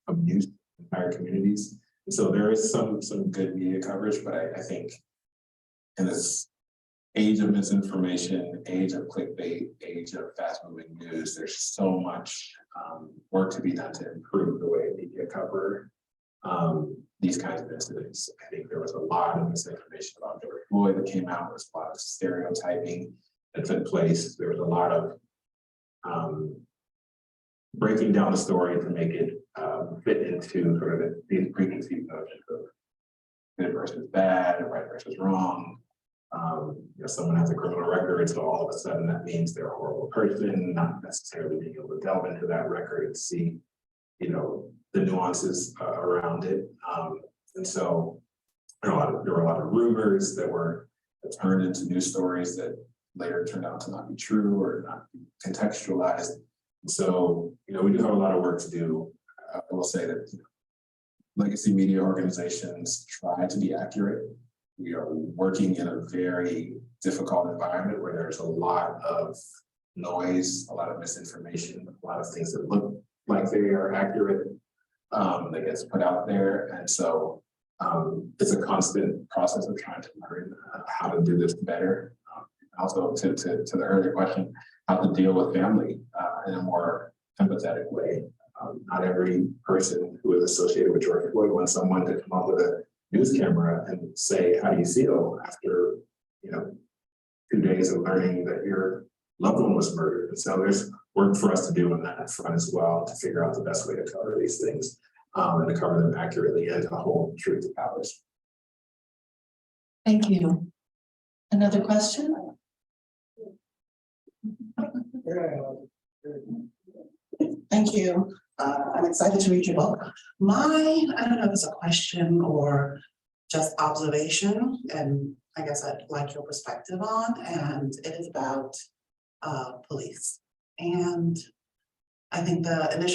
abuse in entire communities. And so there is some good media coverage, but I think in this age of misinformation, age of clickbait, age of fast-moving news, there's so much work to be done to improve the way media cover these kinds of incidents. I think there was a lot of misinformation about George Floyd that came out. There was a lot of stereotyping that took place. There was a lot of breaking down the story to make it fit into sort of these preconceived notions of good versus bad, right versus wrong. Someone has a criminal record, so all of a sudden that means they're a horrible person, not necessarily being able to delve into that record and see, the nuances around it. And so there were a lot of rumors that turned into news stories that later turned out to not be true or not be contextualized. And so, we do have a lot of work to do. I will say that legacy media organizations try to be accurate. We are working in a very difficult environment where there's a lot of noise, a lot of misinformation, a lot of things that look like they are accurate that gets put out there. And so it's a constant process of trying to learn how to do this better. Also to the earlier question, how to deal with family in a more empathetic way. Not every person who is associated with George Floyd wants someone to come up with a news camera and say, how do you feel after 2 days of learning that your loved one was murdered? And so there's work for us to do on that front as well, to figure out the best way to cover these things and to cover them accurately and to hold truth to powers. Thank you. Another question? Thank you. I'm excited to read your book. I don't know if it's a question or just observation, and I guess I'd like your perspective on, and it is about police. And I think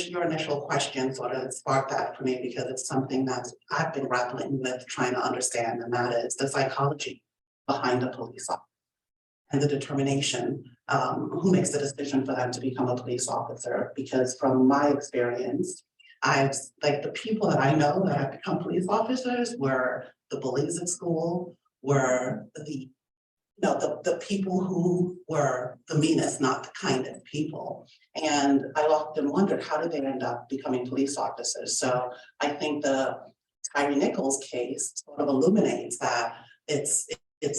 your initial question sort of sparked that for me because it's something that I've been grappling with trying to understand, and that is the psychology behind a police officer and the determination, who makes the decision for them to become a police officer. Because from my experience, the people that I know that have become police officers were the bullies at school, were the people who were the meanest, not the kindest people. And I often wondered, how did they end up becoming police officers? So I think the Tyre Nichols case sort of illuminates that it's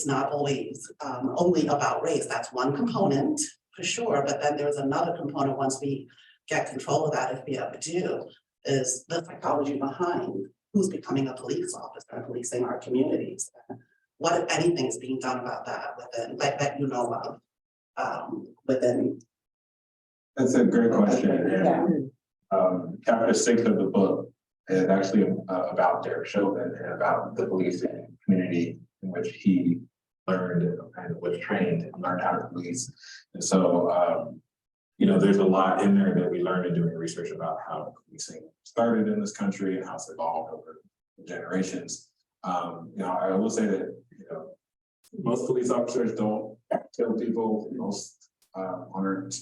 not always only about race. That's one component for sure, but then there's another component once we get control of that, if we ever do, is the psychology behind who's becoming a police officer and policing our communities. What, if anything, is being done about that within, that you know of, within? That's a great question. And chapter 6 of the book is actually about Derek Chauvin and about the policing community in which he learned and was trained and learned how to police. And so, there's a lot in there that we learned in doing research about how policing started in this country and how it's evolved over generations. I will say that, most police officers don't kill people. Most aren't,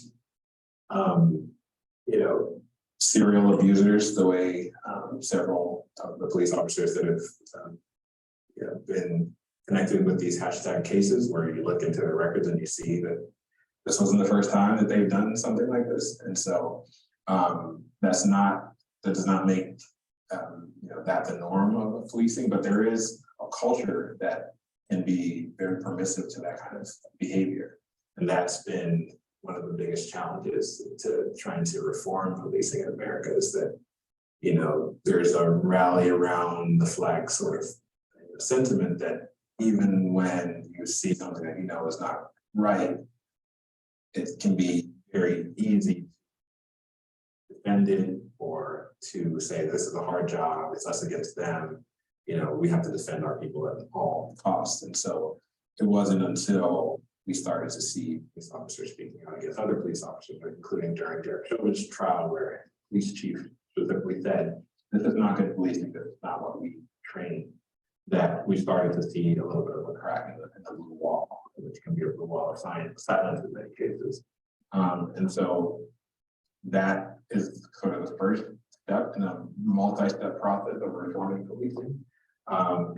serial abusers the way several of the police officers that have been connected with these hashtag cases, where you look into their records and you see that this wasn't the first time that they've done something like this. And so that does not make that the norm of policing, but there is a culture that can be very permissive to that kind of behavior. And that's been one of the biggest challenges to trying to reform policing in America, is that, there's a rally around the flag sort of sentiment that even when you see something that is not right, it can be very easy to defend it or to say this is a hard job, it's us against them. We have to defend our people at all costs. And so it wasn't until we started to see police officers speaking out against other police officers, including during Derek Chauvin's trial, where police chief specifically said, this is not good policing, this is not what we train, that we started to see a little bit of a crack in the blue wall, which can be a blue wall of silence in many cases. And so that is sort of the first step in a multi-step process of reforming policing,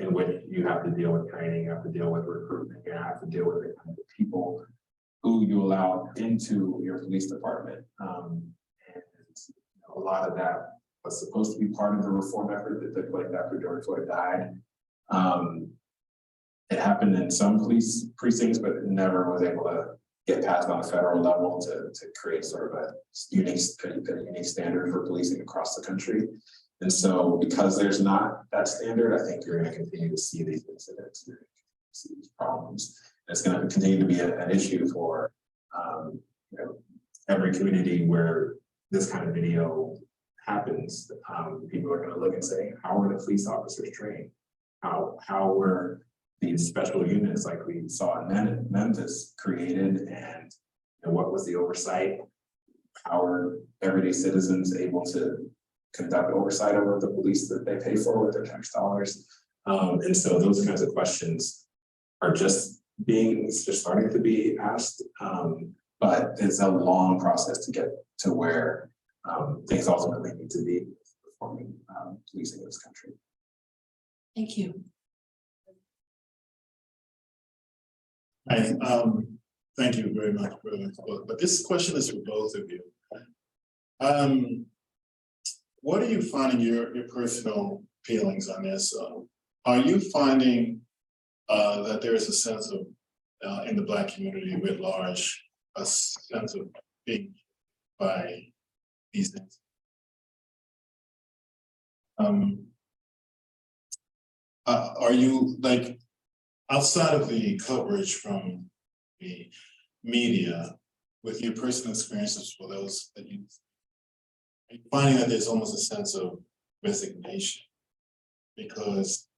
in which you have to deal with training, you have to deal with recruitment, you have to deal with the kind of people who you allow into your police department. And a lot of that was supposed to be part of the reform effort that took place after George Floyd died. It happened in some police precincts, but it never was able to get passed on a federal level to create sort of a unique standard for policing across the country. And so because there's not that standard, I think you're going to continue to see these incidents, you're going to see these problems. And it's going to continue to be an issue for every community where this kind of video happens. People are going to look and say, how were the police officers trained? How were these special units like we saw in Memphis created, and what was the oversight? How are everyday citizens able to conduct oversight over the police that they pay for with their tax dollars? And so those kinds of questions are just starting to be asked, but it's a long process to get to where things ultimately need to be reforming policing in this country. Thank you. Hi, thank you very much for this book, but this question is for both of you. What are you finding your personal feelings on this? Are you finding that there is a sense of, in the Black community writ large, a sense of being by these things? Are you, like, outside of the coverage from the media, with your personal experiences for those that you, are you finding that there's almost a sense of resignation? Because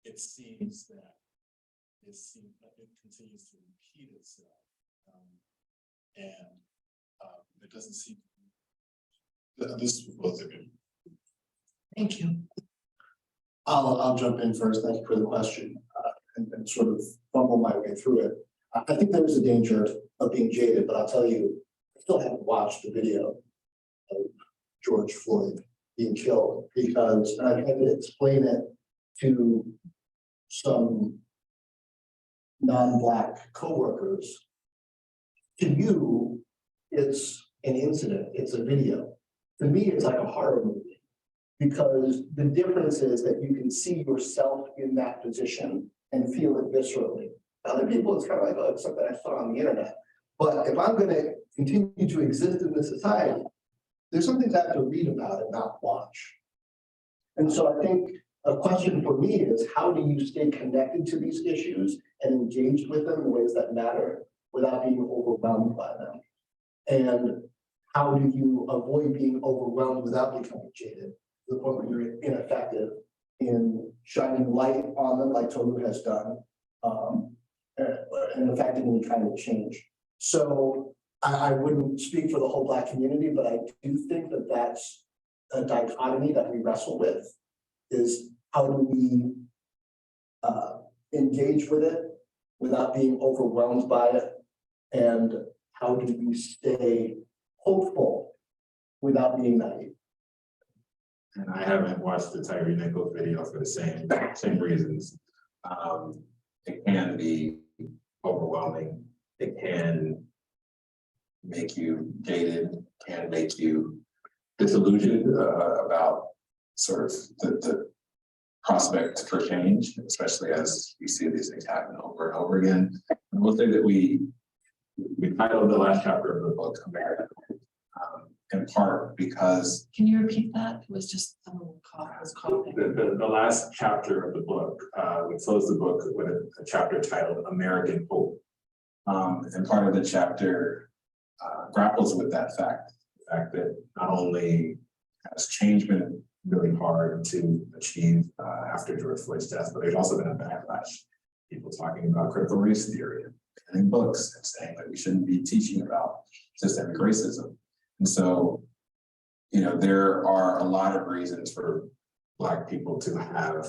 it seems that it continues to repeat itself. And it doesn't seem. This is both of you. Thank you. I'll jump in first. Thank you for the question, and sort of fumble my way through it. I think there is a danger of being jaded, but I'll tell you, I still haven't watched the video of George Floyd being killed because, and I had to explain it to some non-Black coworkers. To you, it's an incident, it's a video. To me, it's like a horror movie because the difference is that you can see yourself in that position and feel it viscerally. Other people, it's kind of like, oh, it's something I saw on the internet. But if I'm going to continue to exist in this society, there's some things I have to read about and not watch. And so I think a question for me is, how do you stay connected to these issues and engaged with them in ways that matter without being overwhelmed by them? And how do you avoid being overwhelmed without becoming jaded to the point where you're ineffective in shining light on them like Tolu has done, and effective in trying to change? So I wouldn't speak for the whole Black community, but I do think that that's a dichotomy that we wrestle with, is how do we engage with it without being overwhelmed by it, and how do we stay hopeful without being naive? And I haven't watched the Tyre Nichols video for the same reasons. It can be overwhelming. It can make you jaded, can make you disillusioned about sort of the prospect for change, especially as you see these things happen over and over again. And we'll say that we titled the last chapter of the book American, in part because Can you repeat that? It was just a little cough, I was coughing. the last chapter of the book, we closed the book with a chapter titled American Hope. And part of the chapter grapples with that fact, the fact that not only has change been really hard to achieve after George Floyd's death, but there's also been a backlash. People talking about critical race theory and banning books and saying that we shouldn't be teaching about systemic racism. And so, you know, there are a lot of reasons for Black people to have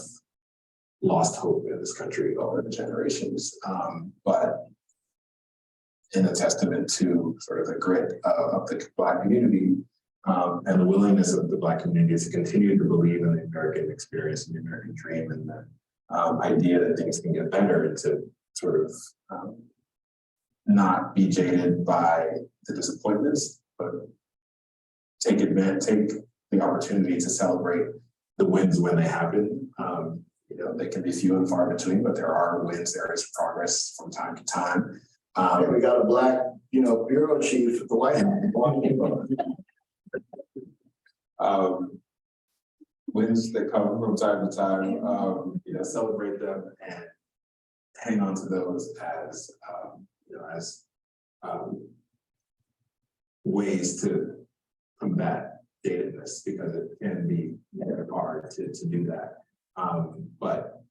lost hope in this country over the generations. But in a testament to sort of the grit of the Black community and the willingness of the Black community to continue to believe in the American experience and the American dream and the idea that things can get better, and to sort of not be jaded by the disappointments, but take the opportunity to celebrate the wins when they happen. You know, they can be few and far between, but there are wins, there is progress from time to time. And we got a Black, bureau chief at the White House. Wins that come from time to time, celebrate them and hang on to those as ways to combat datedness, because it can be very hard to do that. But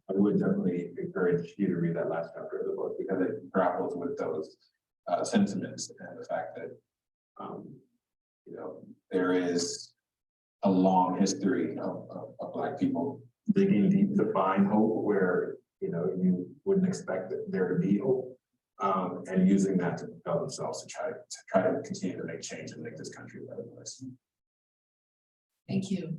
I would definitely encourage you to read that last chapter of the book, because it grapples with those sentiments and the fact that there is a long history of Black people digging deep to find hope where you wouldn't expect there to be hope, and using that to propel themselves to try to continue to make change and make this country a better place. Thank you.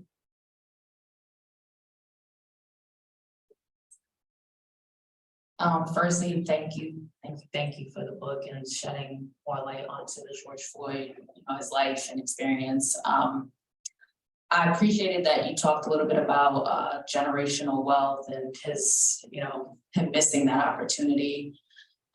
Firstly, thank you for the book and shedding more light onto the George Floyd, his life and experience. I appreciated that you talked a little bit about generational wealth and his, him missing that opportunity.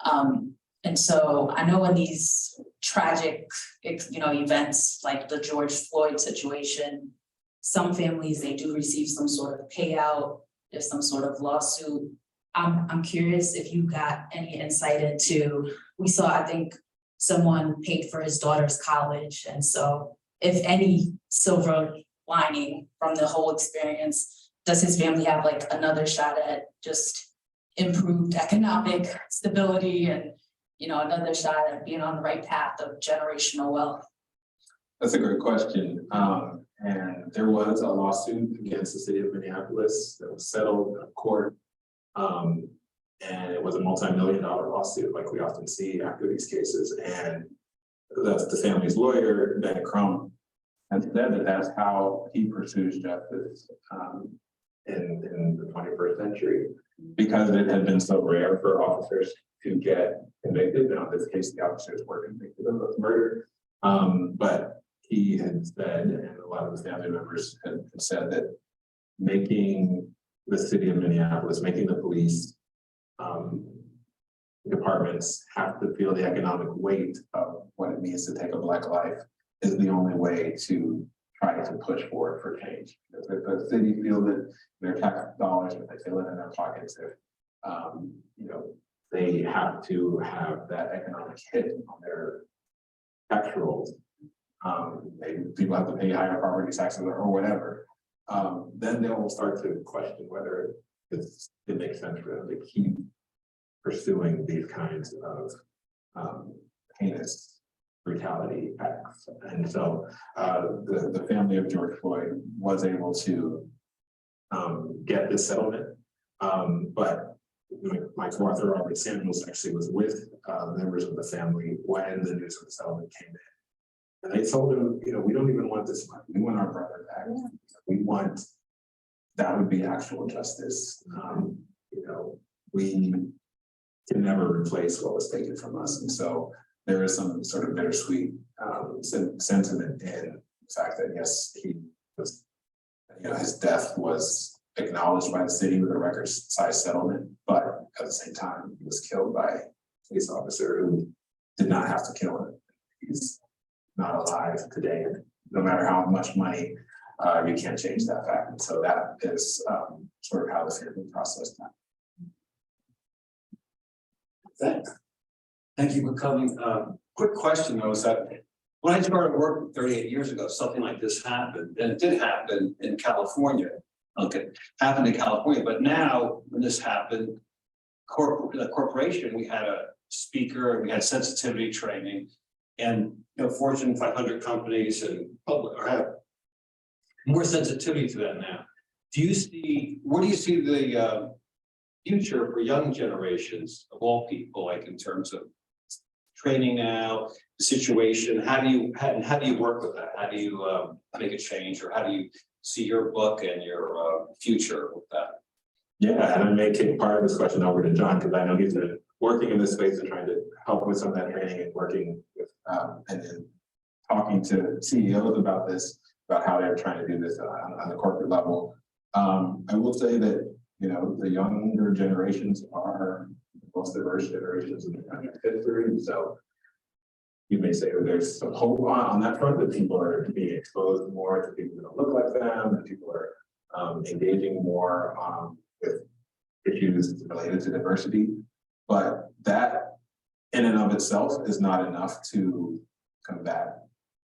And so I know in these tragic, events like the George Floyd situation, some families, they do receive some sort of payout, there's some sort of lawsuit. I'm curious if you got any insight into, we saw, I think, someone paid for his daughter's college. And so if any silver lining from the whole experience, does his family have like another shot at just improved economic stability and another shot at being on the right path of generational wealth? That's a great question. And there was a lawsuit against the city of Minneapolis that was settled in court. And it was a multi-million-dollar lawsuit, like we often see after these cases. And the family's lawyer, Ben Crump, has said that that's how he pursues justice in the 21st century, because it had been so rare for officers to get convicted. Now, in this case, the officers were convicted of murder. But he had said, and a lot of his family members had said, that making the city of Minneapolis, making the police departments have to feel the economic weight of what it means to take a Black life is the only way to try to push forward for change. If the city feels that their tax dollars, if they feel it in their pockets, if they have to have that economic hit on their tax rolls, maybe people have to pay higher property taxes or whatever, then they will start to question whether it makes sense for them to keep pursuing these kinds of heinous brutality acts. And so the family of George Floyd was able to get this settlement. But my co-author, Robert Samuels, actually was with members of the family when the news of the settlement came in. And they told him, we don't even want this money. We want our brother back. We want, that would be actual justice. We can never replace what was taken from us. And so there is some sort of bittersweet sentiment in the fact that, yes, he was, his death was acknowledged by the city with a record-sized settlement, but at the same time, he was killed by a police officer who did not have to kill him. He's not alive today. And no matter how much money, you can't change that fact. And so that is sort of how the family processed that. Thank you for coming. Quick question though, is that when I started working 38 years ago, something like this happened, and it did happen in California. Okay, happened in California, but now when this happened, the corporation, we had a speaker and we had sensitivity training, and Fortune 500 companies and public have more sensitivity to that now. Where do you see the future for young generations of all people, like in terms of training now, the situation? How do you work with that? How do you make a change, or how do you see your book and your future with that? Yeah, and I may kick part of this question over to Jon, because I know he's been working in this space and trying to help with some of that training and working with and then talking to CEOs about this, about how they're trying to do this on the corporate level. I will say that the younger generations are the most diverse generations in the country's history. And so you may say that there's some hope on that front, that people are being exposed more to people who don't look like them, and people are engaging more with issues related to diversity. But that in and of itself is not enough to combat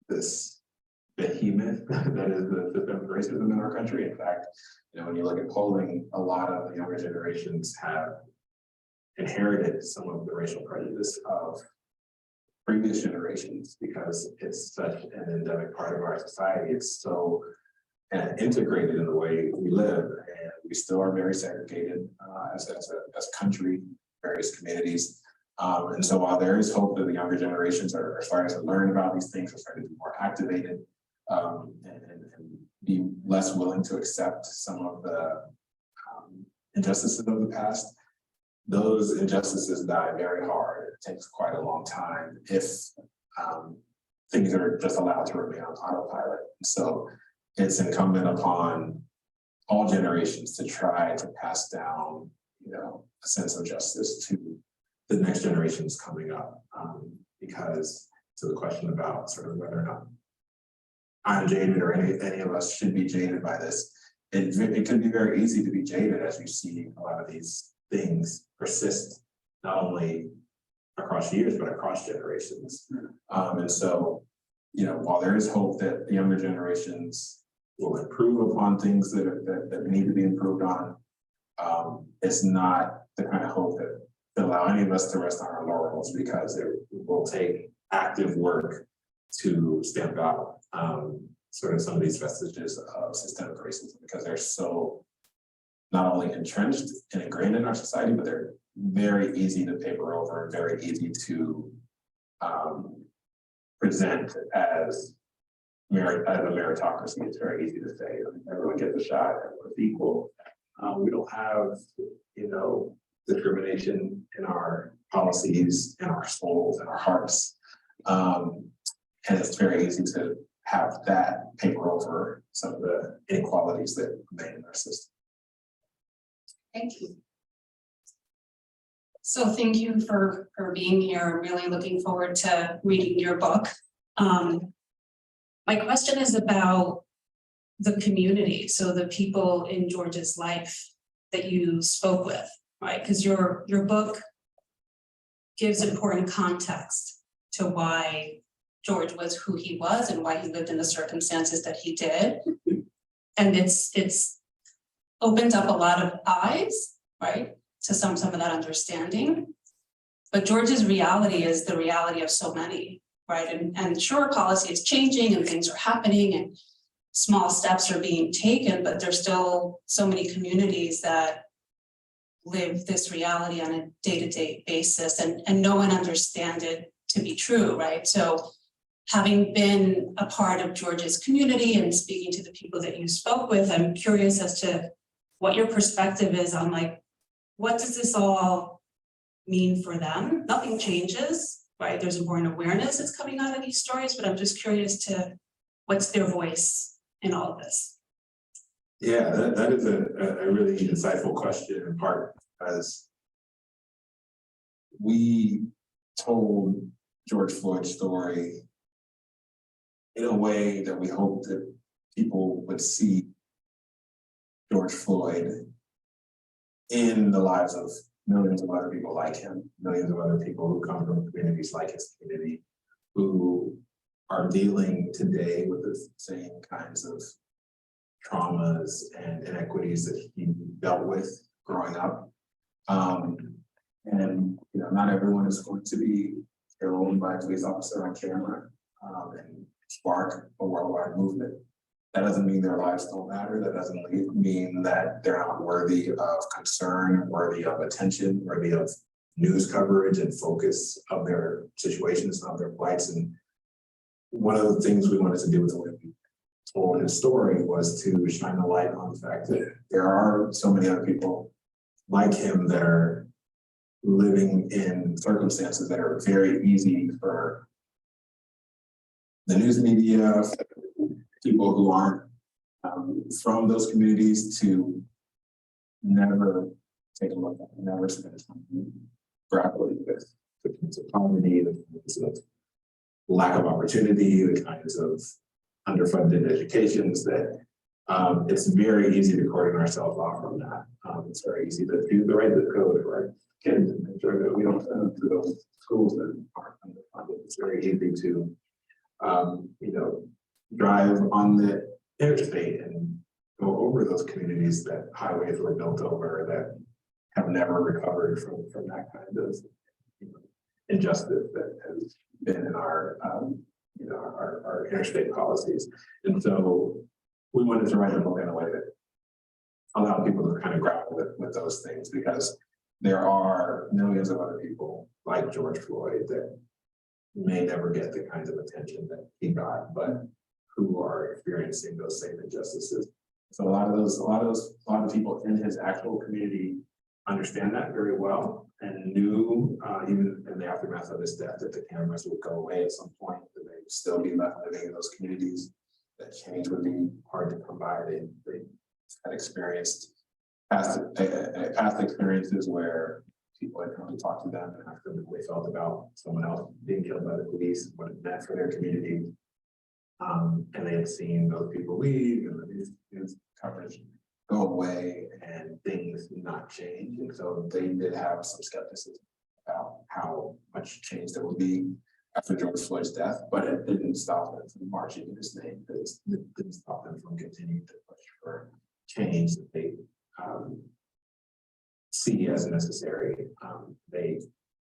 this behemoth that is the system of racism in our country. In fact, when you look at polling, a lot of the younger generations have inherited some of the racial prejudice of previous generations, because it's such an endemic part of our society. It's so integrated in the way we live, and we still are very segregated as a country, various communities. And so while there is hope that the younger generations are starting to learn about these things, are starting to be more activated, and be less willing to accept some of the injustices of the past, those injustices die very hard. It takes quite a long time if things are just allowed to remain on autopilot. So it's incumbent upon all generations to try to pass down, a sense of justice to the next generations coming up. Because to the question about sort of whether or not I'm jaded or any of us should be jaded by this, it can be very easy to be jaded as you see a lot of these things persist, not only across years, but across generations. And so, while there is hope that the younger generations will improve upon things that need to be improved on, it's not the kind of hope that allow any of us to rest on our laurels because it will take active work to stamp out sort of some of these vestiges of systemic racism because they're so not only entrenched and ingrained in our society, but they're very easy to paper over and very easy to present as a meritocracy. It's very easy to say everyone gets a shot, everyone's equal. We don't have, discrimination in our policies, in our souls, in our hearts. And it's very easy to have that paper over some of the inequalities that remain in our system. Thank you. So thank you for being here. I'm really looking forward to reading your book. My question is about the community, so the people in George's life that you spoke with, right? Because your book gives important context to why George was who he was and why he lived in the circumstances that he did. And it's opened up a lot of eyes, right, to some of that understanding. But George's reality is the reality of so many, right? And sure, policy is changing and things are happening and small steps are being taken, but there's still so many communities that live this reality on a day-to-day basis and no one understands it to be true, right? So having been a part of George's community and speaking to the people that you spoke with, I'm curious as to what your perspective is on what does this all mean for them? Nothing changes, right? There's important awareness that's coming out of these stories, but I'm just curious to what's their voice in all of this? Yeah, that is a really insightful question in part because we told George Floyd's story in a way that we hope that people would see George Floyd in the lives of millions of other people like him, millions of other people who come from communities like his community, who are dealing today with the same kinds of traumas and inequities that he dealt with growing up. And not everyone is going to be killed by a police officer on camera and spark a worldwide movement. That doesn't mean their lives don't matter. That doesn't mean that they're not worthy of concern, worthy of attention, worthy of news coverage and focus of their situations, of their plights. And one of the things we wanted to do with the way we told his story was to shine a light on the fact that there are so many other people like him that are living in circumstances that are very easy for the news media, people who aren't from those communities to never take a look at, never spend time grappling with the kinds of poverty, the kinds of lack of opportunity, the kinds of underfunded educations that it's very easy to cordon ourselves off from that. It's very easy to do the right zip code for our kids and make sure that we don't send them to those schools that aren't underfunded. It's very easy to drive on the interstate and go over those communities that highways were built over that have never recovered from that kind of injustice that has been in our interstate policies. And so we wanted to write a book in a way that allowed people to kind of grapple with those things, because there are millions of other people like George Floyd that may never get the kinds of attention that he got, but who are experiencing those same injustices. So a lot of people in his actual community understand that very well and knew, even in the aftermath of his death, that the cameras would go away at some point, that they would still be left living in those communities, that change would be hard to come by. They had experienced past experiences where people had come to talk to them and ask them what they felt about someone else being killed by the police, what it meant for their community. And they had seen those people leave and the news coverage go away and things not change. And so they did have some skepticism about how much change there would be after George Floyd's death, but it didn't stop them from marching in his name. It didn't stop them from continuing to push for change that they see as necessary. They,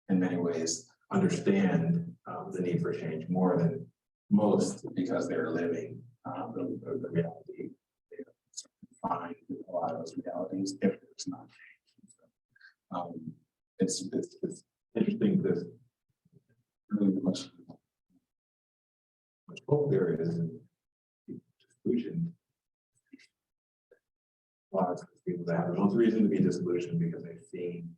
in many ways, understand the need for change more than most because they're living the reality. They find a lot of those realities if there's not change. It's interesting to really much hope there is in disillusion. A lot of times people that have the most reason to be disillusioned because they've seen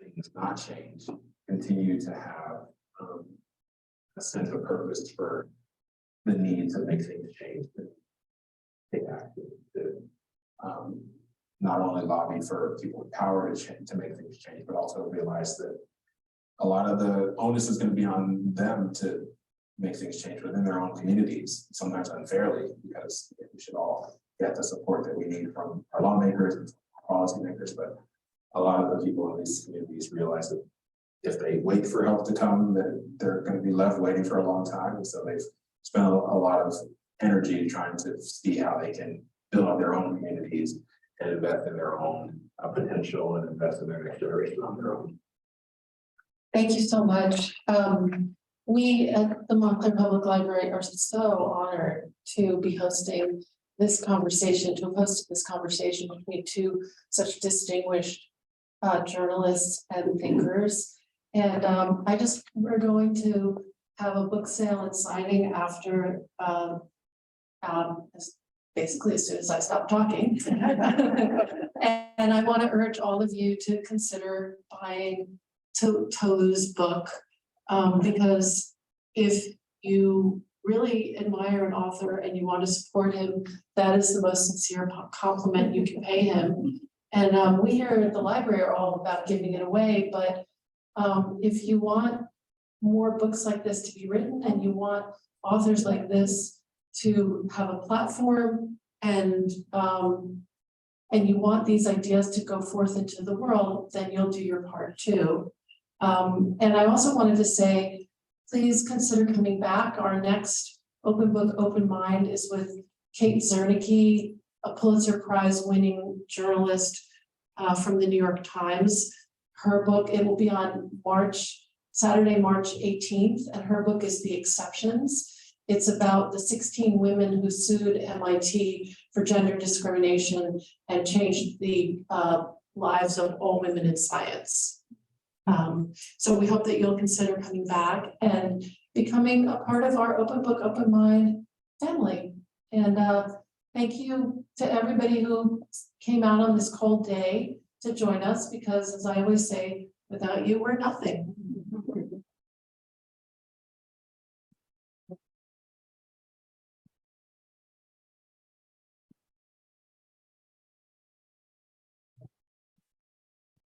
things not change, continue to have a sense of purpose for the need to make things change, to take action, to not only lobby for people with power to change, to make things change, but also realize that a lot of the onus is going to be on them to make things change within their own communities, sometimes unfairly, because we should all get the support that we need from our lawmakers and policymakers. But a lot of the people in these communities realize that if they wait for help to come, that they're going to be left waiting for a long time. And so they've spent a lot of energy trying to see how they can build up their own communities and invest in their own potential and invest in their next generation on their own. Thank you so much. We at the Montclair Public Library are so honored to be hosting this conversation, to host this conversation between two such distinguished journalists and thinkers. And we're going to have a book sale and signing after basically as soon as I stop talking. And I want to urge all of you to consider buying Toluse's book, because if you really admire an author and you want to support him, that is the most sincere compliment you can pay him. And we here at the library are all about giving it away, but if you want more books like this to be written and you want authors like this to have a platform and you want these ideas to go forth into the world, then you'll do your part too. And I also wanted to say, please consider coming back. Our next Open Book, Open Mind is with Kate Zernike, a Pulitzer Prize winning journalist from the New York Times. Her book, it will be on Saturday, March 18th, and her book is The Exceptions. It's about the 16 women who sued MIT for gender discrimination and changed the lives of all women in science. So we hope that you'll consider coming back and becoming a part of our Open Book, Open Mind family. And thank you to everybody who came out on this cold day to join us, because as I always say, without you, we're nothing.